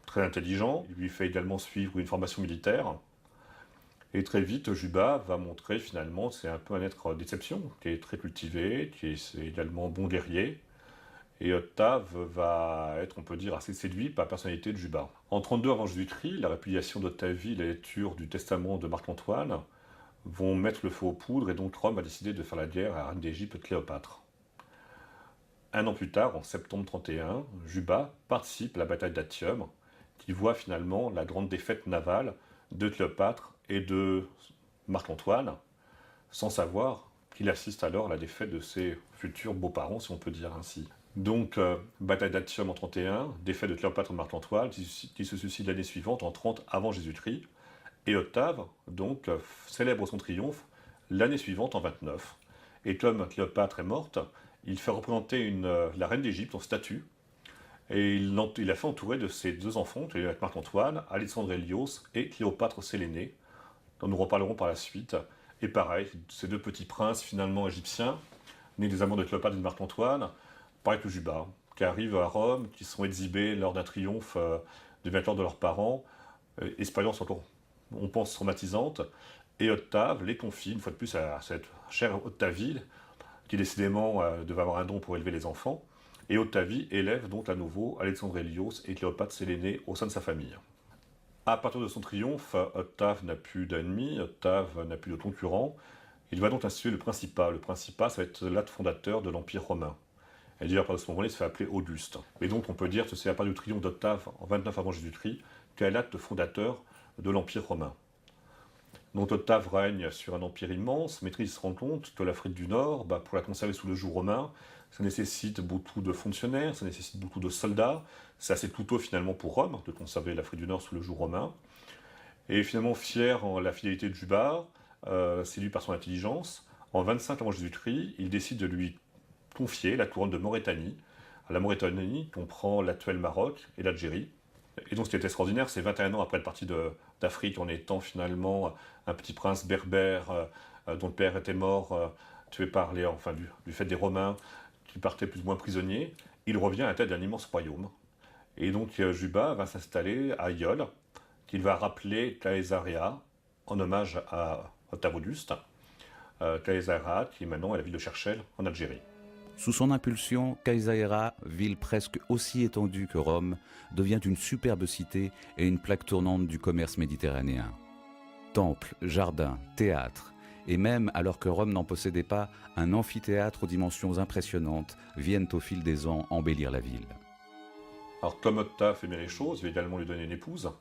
très intelligent, il lui fait également suivre une formation militaire, et très vite Juba va montrer finalement que c'est un peu un être d'exception, qui est très cultivé, qui est également bon guerrier, et Octave va être, on peut dire, assez séduit par la personnalité de Juba. En 32 avant Jésus-Christ, la répudiation d'Octavie et la lecture du testament de Marc-Antoine vont mettre le feu aux poudres, et donc Rome a décidé de faire la guerre à la reine d'Égypte Cléopâtre. Un an plus tard, en septembre 31, Juba participe à la bataille d'Actium, qui voit finalement la grande défaite navale de Cléopâtre et de Marc-Antoine, sans savoir qu'il assiste alors à la défaite de ses futurs beaux-parents, si on peut dire ainsi. Donc, bataille d'Actium en 31, défaite de Cléopâtre et de Marc-Antoine, qui se suicide l'année suivante, en 30 avant Jésus-Christ, et Octave, donc, célèbre son triomphe l'année suivante, en 29. Et comme Cléopâtre est morte, il fait représenter la reine d'Égypte en statue, et il a fait entourer de ses deux enfants, avec Marc-Antoine, Alexandre Hélios et Cléopâtre Sélénée, dont nous reparlerons par la suite. Et pareil, ces deux petits princes finalement égyptiens, nés des amours de Cléopâtre et de Marc-Antoine, pareil que Juba, qui arrivent à Rome, qui sont exhibés lors d'un triomphe du vainqueur de leurs parents, expérience encore, on pense, traumatisante, et Octave les confie une fois de plus à cette chère Octavie, qui décidément devait avoir un don pour élever les enfants, et Octavie élève donc à nouveau Alexandre Hélios et Cléopâtre Sélénée au sein de sa famille. À partir de son triomphe, Octave n'a plus d'ennemis, Octave n'a plus de concurrents, il va donc instituer le Principat. Le Principat, ça va être l'acte fondateur de l'Empire romain. Et d'ailleurs, à ce moment-là, il se fait appeler Auguste. Et donc, on peut dire que c'est à partir du triomphe d'Octave en 29 avant Jésus-Christ qu'est l'acte fondateur de l'Empire romain. Donc, Octave règne sur un empire immense, mais il se rend compte que l'Afrique du Nord, pour la conserver sous le joug romain, ça nécessite beaucoup de fonctionnaires, ça nécessite beaucoup de soldats. C'est assez coûteux finalement pour Rome de conserver l'Afrique du Nord sous le joug romain. Et finalement, fier en la fidélité de Juba, séduit par son intelligence, en 25 avant Jésus-Christ, il décide de lui confier la couronne de Maurétanie. La Maurétanie comprend l'actuel Maroc et l'Algérie. Et donc ce qui est extraordinaire, c'est 21 ans après être parti d'Afrique en étant finalement un petit prince berbère dont le père était mort, tué par du fait des Romains, qui partait plus ou moins prisonnier, il revient à la tête d'un immense royaume. Et donc Juba va s'installer à Yol, qu'il va rappeler Caesarea, en hommage à Octave Auguste, Caesarea qui est maintenant à la ville de Cherchell en Algérie. Sous son impulsion, Caesarea, ville presque aussi étendue que Rome, devient une superbe cité et une plaque tournante du commerce méditerranéen. Temples, jardins, théâtres, et même, alors que Rome n'en possédait pas, un amphithéâtre aux dimensions impressionnantes viennent au fil des ans embellir la ville. Alors comme Octave aimait les choses, il va également lui donner une épouse.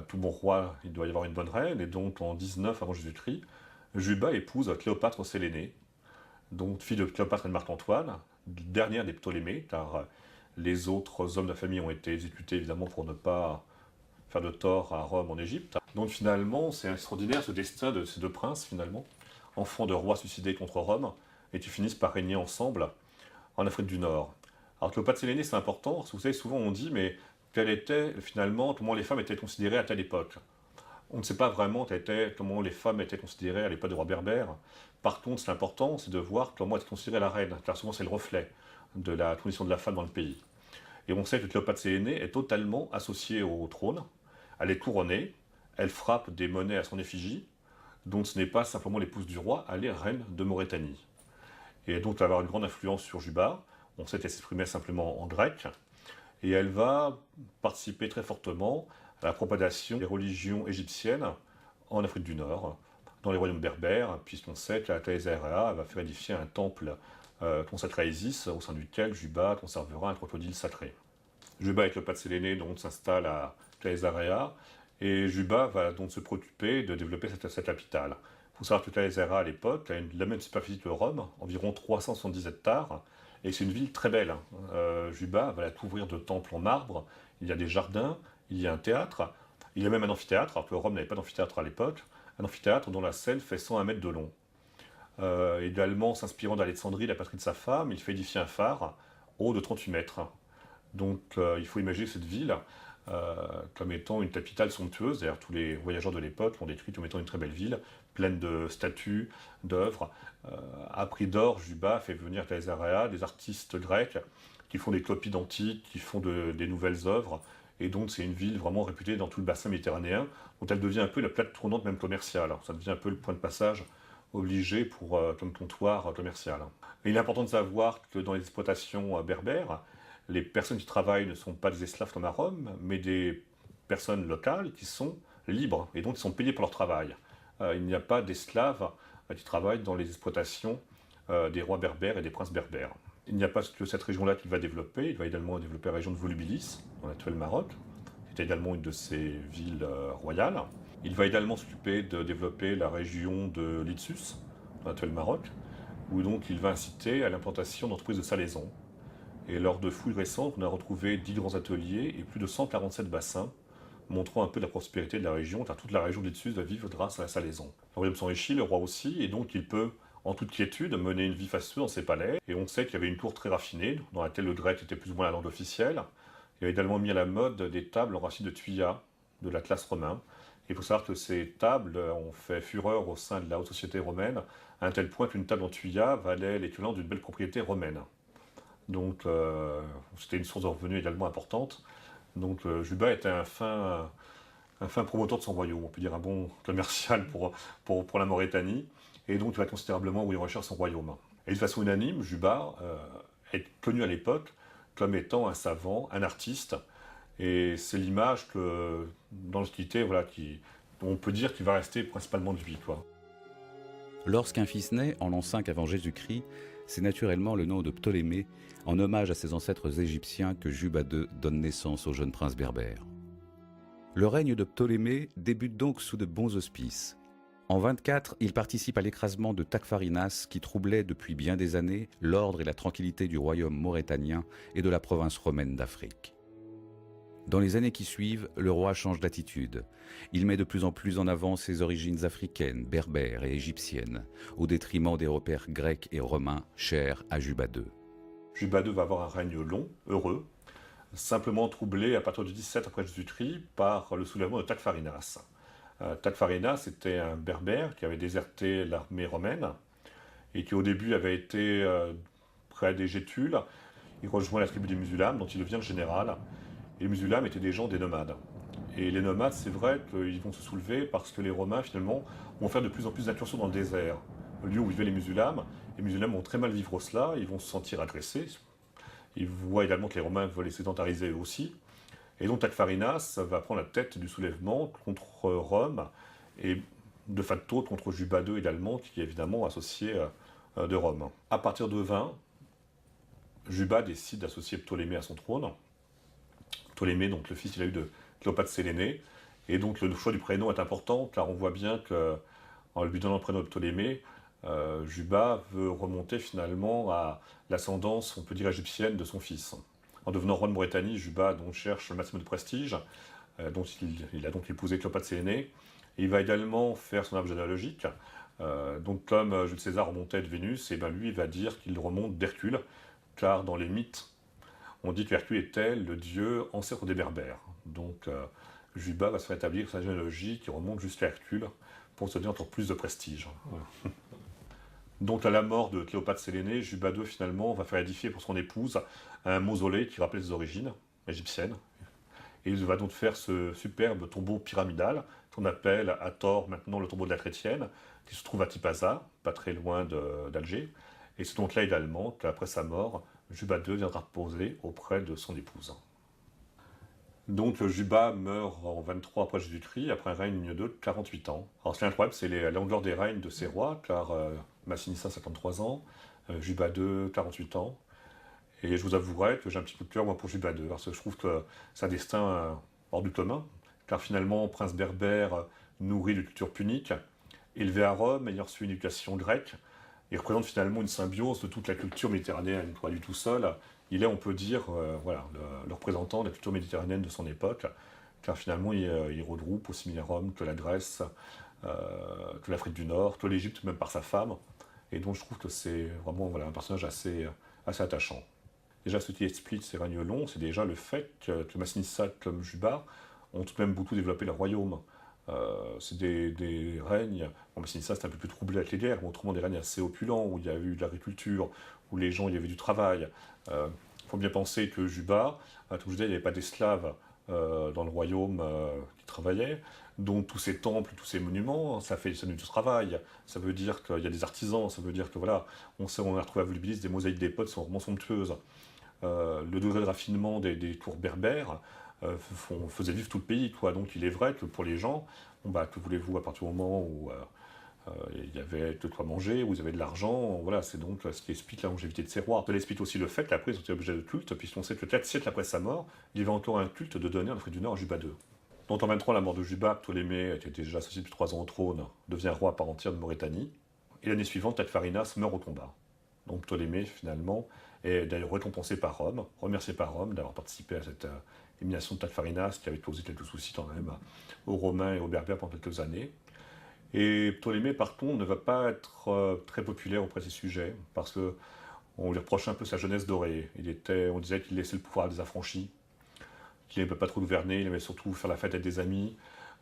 Tout bon roi, il doit y avoir une bonne reine, et donc en 19 avant Jésus-Christ, Juba épouse Cléopâtre Sélénée, donc fille de Cléopâtre et de Marc-Antoine, dernière des Ptolémées, car les autres hommes de la famille ont été exécutés évidemment pour ne pas faire de tort à Rome en Égypte. Donc finalement, c'est extraordinaire ce destin de ces deux princes, finalement, enfants de rois suicidés contre Rome, et qui finissent par régner ensemble en Afrique du Nord. Alors Cléopâtre Sélénée, c'est important, parce que vous savez, souvent on dit, mais quelle était finalement, comment les femmes étaient considérées à telle époque? On ne sait pas vraiment comment les femmes étaient considérées à l'époque des rois berbères. Par contre, c'est important, c'est de voir comment était considérée la reine, car souvent c'est le reflet de la condition de la femme dans le pays. Et on sait que Cléopâtre Sélénée est totalement associée au trône. Elle est couronnée, elle frappe des monnaies à son effigie, donc ce n'est pas simplement l'épouse du roi, elle est reine de Maurétanie. Et donc elle va avoir une grande influence sur Juba. On sait qu'elle s'exprimait simplement en grec, et elle va participer très fortement à la propagation des religions égyptiennes en Afrique du Nord, dans les royaumes berbères, puisqu'on sait qu'à Caesarea va faire édifier un temple consacré à Isis, au sein duquel Juba conservera un crocodile sacré. Juba et Cléopâtre Sélénée s'installe à Caesarea, et Juba va donc se préoccuper de développer cette capitale. Il faut savoir que Caesarea à l'époque a la même superficie que Rome, environ 370 hectares, et c'est une ville très belle. Juba va la couvrir de temples en marbre, il y a des jardins, il y a un théâtre, il y a même un amphithéâtre, alors que Rome n'avait pas d'amphithéâtre à l'époque, un amphithéâtre dont la selle fait 101 mètres de long. Également, s'inspirant d'Alexandrie, la patrie de sa femme, il fait édifier un phare haut de 38 mètres. Donc il faut imaginer cette ville comme étant une capitale somptueuse. D'ailleurs, tous les voyageurs de l'époque l'ont décrite comme étant une très belle ville, pleine de statues, d'œuvres. À prix d'or, Juba fait venir à Caesarea des artistes grecs qui font des copies d'antiques, qui font des nouvelles œuvres. Et donc c'est une ville vraiment réputée dans tout le bassin méditerranéen, dont elle devient un peu la plaque tournante même commerciale. Alors, ça devient un peu le point de passage obligé comme comptoir commercial. Et il est important de savoir que dans les exploitations berbères, les personnes qui travaillent ne sont pas des esclaves comme à Rome, mais des personnes locales qui sont libres, et donc qui sont payées pour leur travail. Il n'y a pas d'esclaves qui travaillent dans les exploitations des rois berbères et des princes berbères. Il n'y a pas que cette région-là qu'il va développer, il va également développer la région de Volubilis, dans l'actuel Maroc, qui est également une de ses villes royales. Il va également s'occuper de développer la région de Litsus, dans l'actuel Maroc, où donc il va inciter à l'implantation d'entreprises de salaison. Et lors de fouilles récentes, on a retrouvé 10 grands ateliers et plus de 147 bassins, montrant un peu la prospérité de la région, car toute la région de Litsus va vivre grâce à la salaison. Le royaume s'enrichit, le roi aussi, et donc il peut, en toute quiétude, mener une vie fastueuse dans ses palais. Et on sait qu'il y avait une cour très raffinée, dans laquelle le grec était plus ou moins la langue officielle. Il a également mis à la mode des tables en racines de thuya, de l'Atlas romain. Il faut savoir que ces tables ont fait fureur au sein de la haute société romaine, à un tel point qu'une table en thuya valait l'équivalent d'une belle propriété romaine. Donc c'était une source de revenus également importante. Donc Juba était un fin promoteur de son royaume, on peut dire un bon commercial pour la Maurétanie, et donc il va considérablement enrichir son royaume. Et de façon unanime, Juba est connu à l'époque comme étant un savant, un artiste, et c'est l'image que dans l'Antiquité, on peut dire qu'il va rester principalement de lui, quoi. Lorsqu'un fils naît, en l'an 5 avant Jésus-Christ, c'est naturellement le nom de Ptolémée, en hommage à ses ancêtres égyptiens que Juba II donne naissance au jeune prince berbère. Le règne de Ptolémée débute donc sous de bons auspices. En 24, il participe à l'écrasement de Tacfarinas qui troublait depuis bien des années l'ordre et la tranquillité du royaume maurétanien et de la province romaine d'Afrique. Dans les années qui suivent, le roi change d'attitude. Il met de plus en plus en avant ses origines africaines, berbères et égyptiennes, au détriment des repères grecs et romains chers à Juba II. Juba II va avoir un règne long, heureux, simplement troublé à partir du 17 après Jésus-Christ par le soulèvement de Tacfarinas. Tacfarinas était un berbère qui avait déserté l'armée romaine et qui au début avait été près des Gétules. Il rejoint la tribu des Musulmans dont il devient le général. Et les Musulmans étaient des gens, des nomades. Et les nomades, c'est vrai qu'ils vont se soulever parce que les Romains, finalement, vont faire de plus en plus d'incursions dans le désert, le lieu où vivaient les Musulmans. Les Musulmans vont très mal vivre cela, ils vont se sentir agressés. Ils voient également que les Romains veulent les sédentariser eux aussi. Et donc Tacfarinas va prendre la tête du soulèvement contre Rome et de facto contre Juba II également, qui est évidemment associé de Rome. À partir de 20, Juba décide d'associer Ptolémée à son trône. Ptolémée, donc le fils, il a eu de Cléopâtre Sélénée. Et donc le choix du prénom est important, car on voit bien qu'en lui donnant le prénom de Ptolémée, Juba veut remonter finalement à l'ascendance, on peut dire, égyptienne de son fils. En devenant roi de Maurétanie, Juba donc, cherche le maximum de prestige, dont il a donc épousé Cléopâtre Sélénée. Et il va également faire son arbre généalogique. Donc comme Jules César remontait de Vénus, et ben lui il va dire qu'il remonte d'Hercule, car dans les mythes, on dit que Hercule était le dieu ancêtre des Berbères. Donc Juba va se faire établir sa généalogie qui remonte jusqu'à Hercule pour se donner encore plus de prestige. Ouais. Donc à la mort de Cléopâtre Sélénée, Juba II finalement va faire édifier pour son épouse un mausolée qui rappelle ses origines égyptiennes. Et il va donc faire ce superbe tombeau pyramidal qu'on appelle à tort maintenant le tombeau de la chrétienne, qui se trouve à Tipaza, pas très loin d'Alger. Et c'est donc là également qu'après sa mort, Juba II viendra reposer auprès de son épouse. Donc Juba meurt en 23 après Jésus-Christ, après un règne de 48 ans. Alors ce qui est incroyable, c'est la longueur des règnes de ces rois, car Massinissa 53 ans, Juba II 48 ans. Et je vous avouerai que j'ai un petit coup de cœur moi, pour Juba II, parce que je trouve que c'est un destin hors du commun, car finalement, prince berbère nourri de culture punique, élevé à Rome, ayant reçu une éducation grecque, il représente finalement une symbiose de toute la culture méditerranéenne. Pour lui tout seul, il est, on peut dire, le représentant de la culture méditerranéenne de son époque, car finalement il regroupe aussi bien Rome que la Grèce, que l'Afrique du Nord, que l'Égypte, même par sa femme. Et donc je trouve que c'est vraiment un personnage assez attachant. Déjà, ce qui explique ces règnes longs, c'est déjà le fait que Massinissa comme Juba ont tout de même beaucoup développé leur royaume. C'est des règnes, bon, Massinissa c'était un peu plus troublé avec les guerres, mais autrement des règnes assez opulents, où il y a eu de l'agriculture, où il y avait du travail. Il faut bien penser que Juba, comme je disais, il n'y avait pas d'esclaves dans le royaume qui travaillaient, donc tous ces temples, tous ces monuments, ça fait du travail, ça veut dire qu'il y a des artisans, ça veut dire que voilà, on a retrouvé à Volubilis des mosaïques des potes qui sont vraiment somptueuses. Le degré de raffinement des tours berbères faisait vivre tout le pays, quoi. Donc il est vrai que pour les gens, que voulez-vous à partir du moment où il y avait de quoi manger, où ils avaient de l'argent, voilà, c'est donc ce qui explique la longévité de ces rois. Ça explique aussi le fait qu'après ils ont été objets de culte, puisqu'on sait que 4 siècles après sa mort, il y avait encore un culte de donner en Afrique du Nord à Juba II. Donc en 23, la mort de Juba, Ptolémée, qui était déjà associé depuis 3 ans au trône, devient roi à part entière de Maurétanie, et l'année suivante, Tacfarinas meurt au combat. Donc Ptolémée, finalement, est d'ailleurs récompensé par Rome, remercié par Rome d'avoir participé à cette élimination de Tacfarinas, qui avait causé quelques soucis quand même aux Romains et aux Berbères pendant quelques années. Et Ptolémée, par contre, ne va pas être très populaire auprès de ses sujets, parce qu'on lui reproche un peu sa jeunesse dorée. On disait qu'il laissait le pouvoir à des affranchis, qu'il n'aimait pas trop gouverner, il aimait surtout faire la fête avec des amis.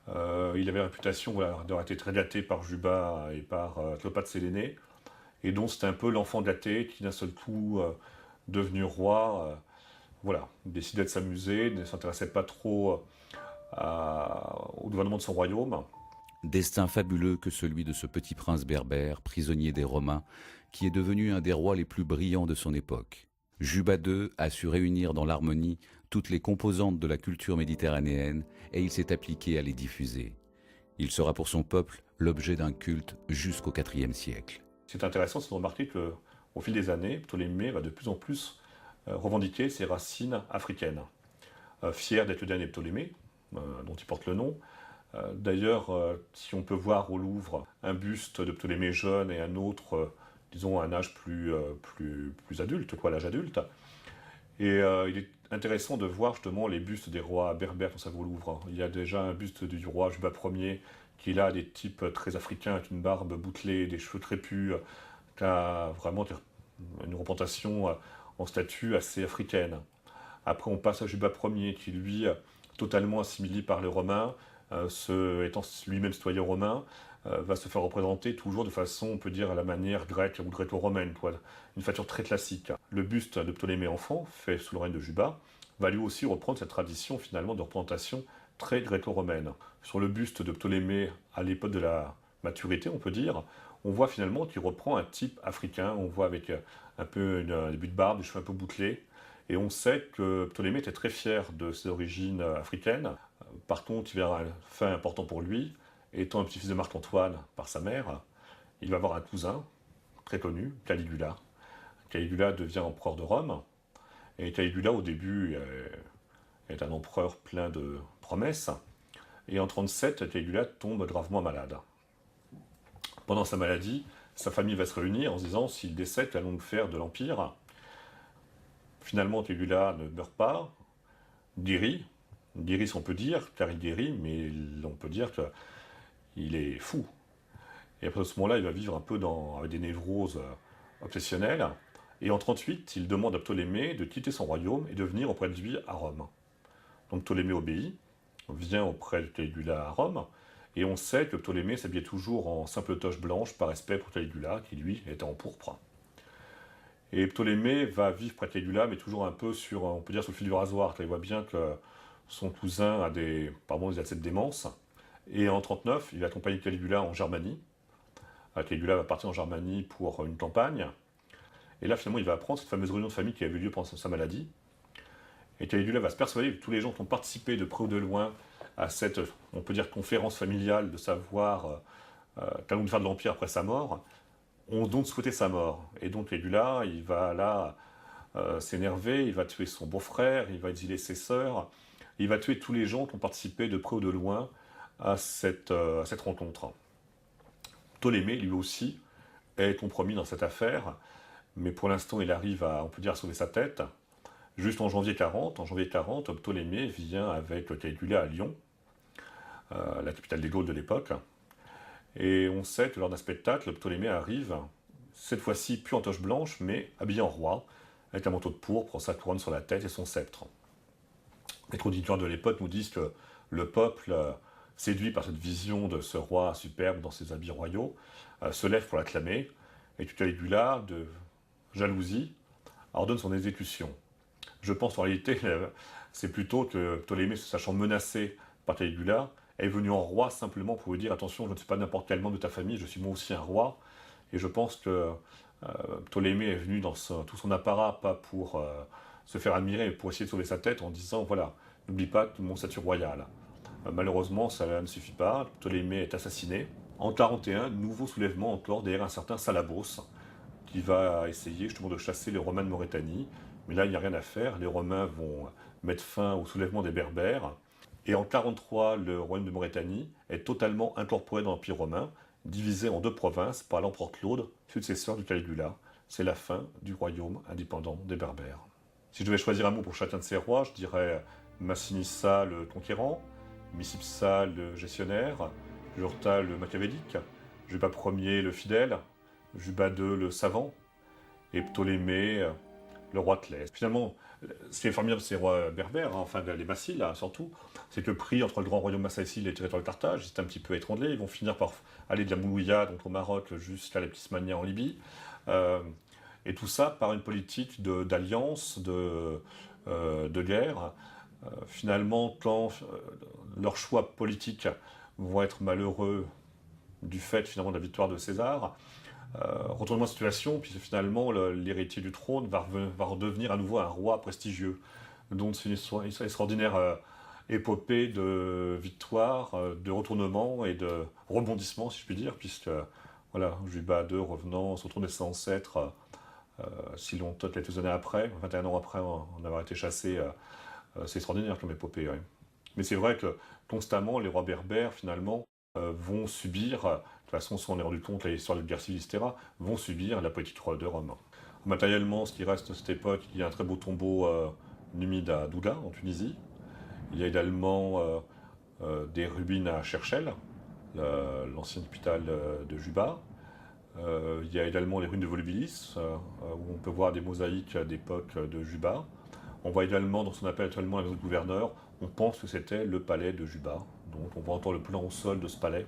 Il avait la réputation d'avoir été très gâté par Juba et par Cléopâtre Sélénée, et donc c'était un peu l'enfant gâté qui d'un seul coup, devenu roi, décidait de s'amuser, ne s'intéressait pas trop au gouvernement de son royaume. Destin fabuleux que celui de ce petit prince berbère, prisonnier des Romains, qui est devenu un des rois les plus brillants de son époque. Juba II a su réunir dans l'harmonie toutes les composantes de la culture méditerranéenne et il s'est appliqué à les diffuser. Il sera pour son peuple l'objet d'un culte jusqu'au IVe siècle. C'est intéressant, c'est de remarquer que au fil des années, Ptolémée va de plus en plus revendiquer ses racines africaines. Fier d'être le dernier Ptolémée, dont il porte le nom. D'ailleurs, si on peut voir au Louvre un buste de Ptolémée jeune et un autre, disons, à un âge plus adulte, l'âge adulte. Et il est intéressant de voir justement les bustes des rois berbères qu'on savait au Louvre. Il y a déjà un buste du roi Juba Ier qui là a des types très africains, avec une barbe bouclée, des cheveux crépus, qui a vraiment une représentation en statue assez africaine. Après, on passe à Juba Ier, qui lui, totalement assimilé par les Romains, étant lui-même citoyen romain, va se faire représenter toujours de façon, on peut dire, à la manière grecque ou gréco-romaine, une facture très classique. Le buste de Ptolémée enfant, fait sous le règne de Juba, va lui aussi reprendre cette tradition finalement de représentation très gréco-romaine. Sur le buste de Ptolémée, à l'époque de la maturité, on peut dire, on voit finalement qu'il reprend un type africain, on voit avec un peu un début de barbe, des cheveux un peu bouclés, et on sait que Ptolémée était très fier de ses origines africaines. Par contre, il verra un fait important pour lui, étant un petit-fils de Marc-Antoine par sa mère, il va avoir un cousin très connu, Caligula. Caligula devient empereur de Rome, et Caligula au début est un empereur plein de promesses, et en 37, Caligula tombe gravement malade. Pendant sa maladie, sa famille va se réunir en se disant, s'il décède, qu'allons-nous faire de l'Empire? Finalement, Caligula ne meurt pas, guérit si on peut dire, car il guérit, mais on peut dire qu'il est fou. Et après ce moment-là, il va vivre un peu avec des névroses obsessionnelles, et en 38, il demande à Ptolémée de quitter son royaume et de venir auprès de lui à Rome. Donc Ptolémée obéit, vient auprès de Caligula à Rome, et on sait que Ptolémée s'habillait toujours en simple toche blanche par respect pour Caligula, qui lui était en pourpre. Et Ptolémée va vivre près de Caligula, mais toujours un peu on peut dire, sur le fil du rasoir, car il voit bien que son cousin a cette démence. Et en 39, il va accompagner Caligula en Germanie. Caligula va partir en Germanie pour une campagne. Et là, finalement, il va apprendre cette fameuse réunion de famille qui avait eu lieu pendant sa maladie. Et Caligula va se persuader que tous les gens qui ont participé de près ou de loin à cette, on peut dire, conférence familiale de savoir qu'allons-nous faire de l'Empire après sa mort, ont donc souhaité sa mort. Et donc Caligula, il va là s'énerver, il va tuer son beau-frère, il va exiler ses sœurs, il va tuer tous les gens qui ont participé de près ou de loin à cette rencontre. Ptolémée, lui aussi, est compromis dans cette affaire, mais pour l'instant, il arrive on peut dire, à sauver sa tête. Juste en janvier 40, Ptolémée vient avec Caligula à Lyon, la capitale des Gaules de l'époque, et on sait que lors d'un spectacle, Ptolémée arrive, cette fois-ci plus en toche blanche, mais habillé en roi, avec un manteau de pourpre, sa couronne sur la tête et son sceptre. Les traducteurs de l'époque nous disent que le peuple, séduit par cette vision de ce roi superbe dans ses habits royaux, se lève pour l'acclamer, et que Caligula, de jalousie, ordonne son exécution. Je pense en réalité, c'est plutôt que Ptolémée, se sachant menacé par Caligula, est venu en roi simplement pour lui dire « Attention, je ne suis pas n'importe quel membre de ta famille, je suis moi aussi un roi ». Et je pense que Ptolémée est venu dans tout son apparat, pas pour se faire admirer, mais pour essayer de sauver sa tête en disant « Voilà, n'oublie pas mon statut royal ». Malheureusement, ça ne suffit pas, Ptolémée est assassiné. En 41, nouveau soulèvement encore derrière un certain Salabos, qui va essayer justement de chasser les Romains de Maurétanie. Mais là, il n'y a rien à faire, les Romains vont mettre fin au soulèvement des Berbères. Et en 43, le royaume de Maurétanie est totalement incorporé dans l'Empire romain, divisé en deux provinces par l'empereur Claude, successeur du Caligula. C'est la fin du royaume indépendant des Berbères. Si je devais choisir un mot pour chacun de ces rois, je dirais Massinissa le conquérant, Micipsa le gestionnaire, Jurta le machiavélique, Juba Ier le fidèle, Juba II le savant, et Ptolémée le roi de l'Est. Finalement, ce qui est formidable de ces rois berbères, enfin les Massiles surtout, c'est que pris entre le grand royaume massaïcile et le territoire de Carthage, ils étaient un petit peu étranglés, ils vont finir par aller de la Moulouya, donc au Maroc, jusqu'à la Plismania en Libye, et tout ça par une politique d'alliance, de guerre. Finalement, quand leurs choix politiques vont être malheureux du fait finalement de la victoire de César, retournement de situation, puis finalement l'héritier du trône va redevenir à nouveau un roi prestigieux. Donc c'est une extraordinaire épopée de victoire, de retournement et de rebondissement, si je puis dire, puisque voilà, Juba II revenant sur le trône de ses ancêtres si longtemps, quelques années après, 21 ans après en avoir été chassés, c'est extraordinaire comme épopée. Ouais. Mais c'est vrai que constamment, les rois berbères, finalement, vont subir, de toute façon, si on est rendu compte, l'histoire de la guerre civile, etc., vont subir la politique royale de Rome. Matériellement, ce qui reste de cette époque, il y a un très beau tombeau numide à Douda, en Tunisie. Il y a également des ruines à Cherchell, l'ancienne capitale de Juba. Il y a également les ruines de Volubilis, où on peut voir des mosaïques d'époque de Juba. On voit également, dans ce qu'on appelle actuellement la maison du gouverneur, on pense que c'était le palais de Juba. Donc on voit encore le plan au sol de ce palais.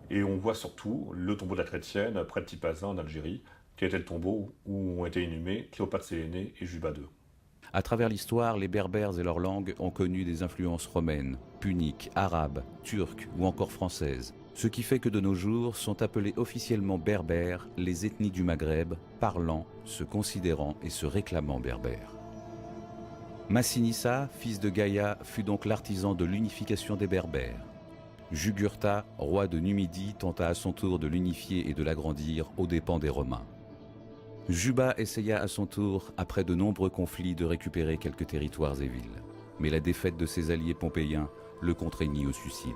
Et on voit surtout le tombeau de la chrétienne près de Tipaza en Algérie, qui était le tombeau où ont été inhumés Cléopâtre Sélénée et Juba II. À travers l'histoire, les Berbères et leurs langues ont connu des influences romaines, puniques, arabes, turques ou encore françaises. Ce qui fait que de nos jours sont appelés officiellement berbères les ethnies du Maghreb, parlant, se considérant et se réclamant berbères. Massinissa, fils de Gaïa, fut donc l'artisan de l'unification des Berbères. Jugurtha, roi de Numidie, tenta à son tour de l'unifier et de l'agrandir aux dépens des Romains. Juba essaya à son tour, après de nombreux conflits, de récupérer quelques territoires et villes. Mais la défaite de ses alliés pompéiens le contraignit au suicide.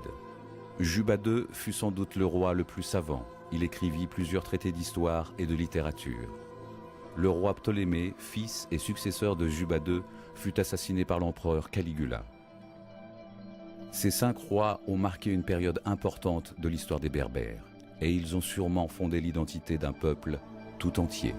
Juba II fut sans doute le roi le plus savant. Il écrivit plusieurs traités d'histoire et de littérature. Le roi Ptolémée, fils et successeur de Juba II, fut assassiné par l'empereur Caligula. Ces 5 rois ont marqué une période importante de l'histoire des Berbères, et ils ont sûrement fondé l'identité d'un peuple tout entier.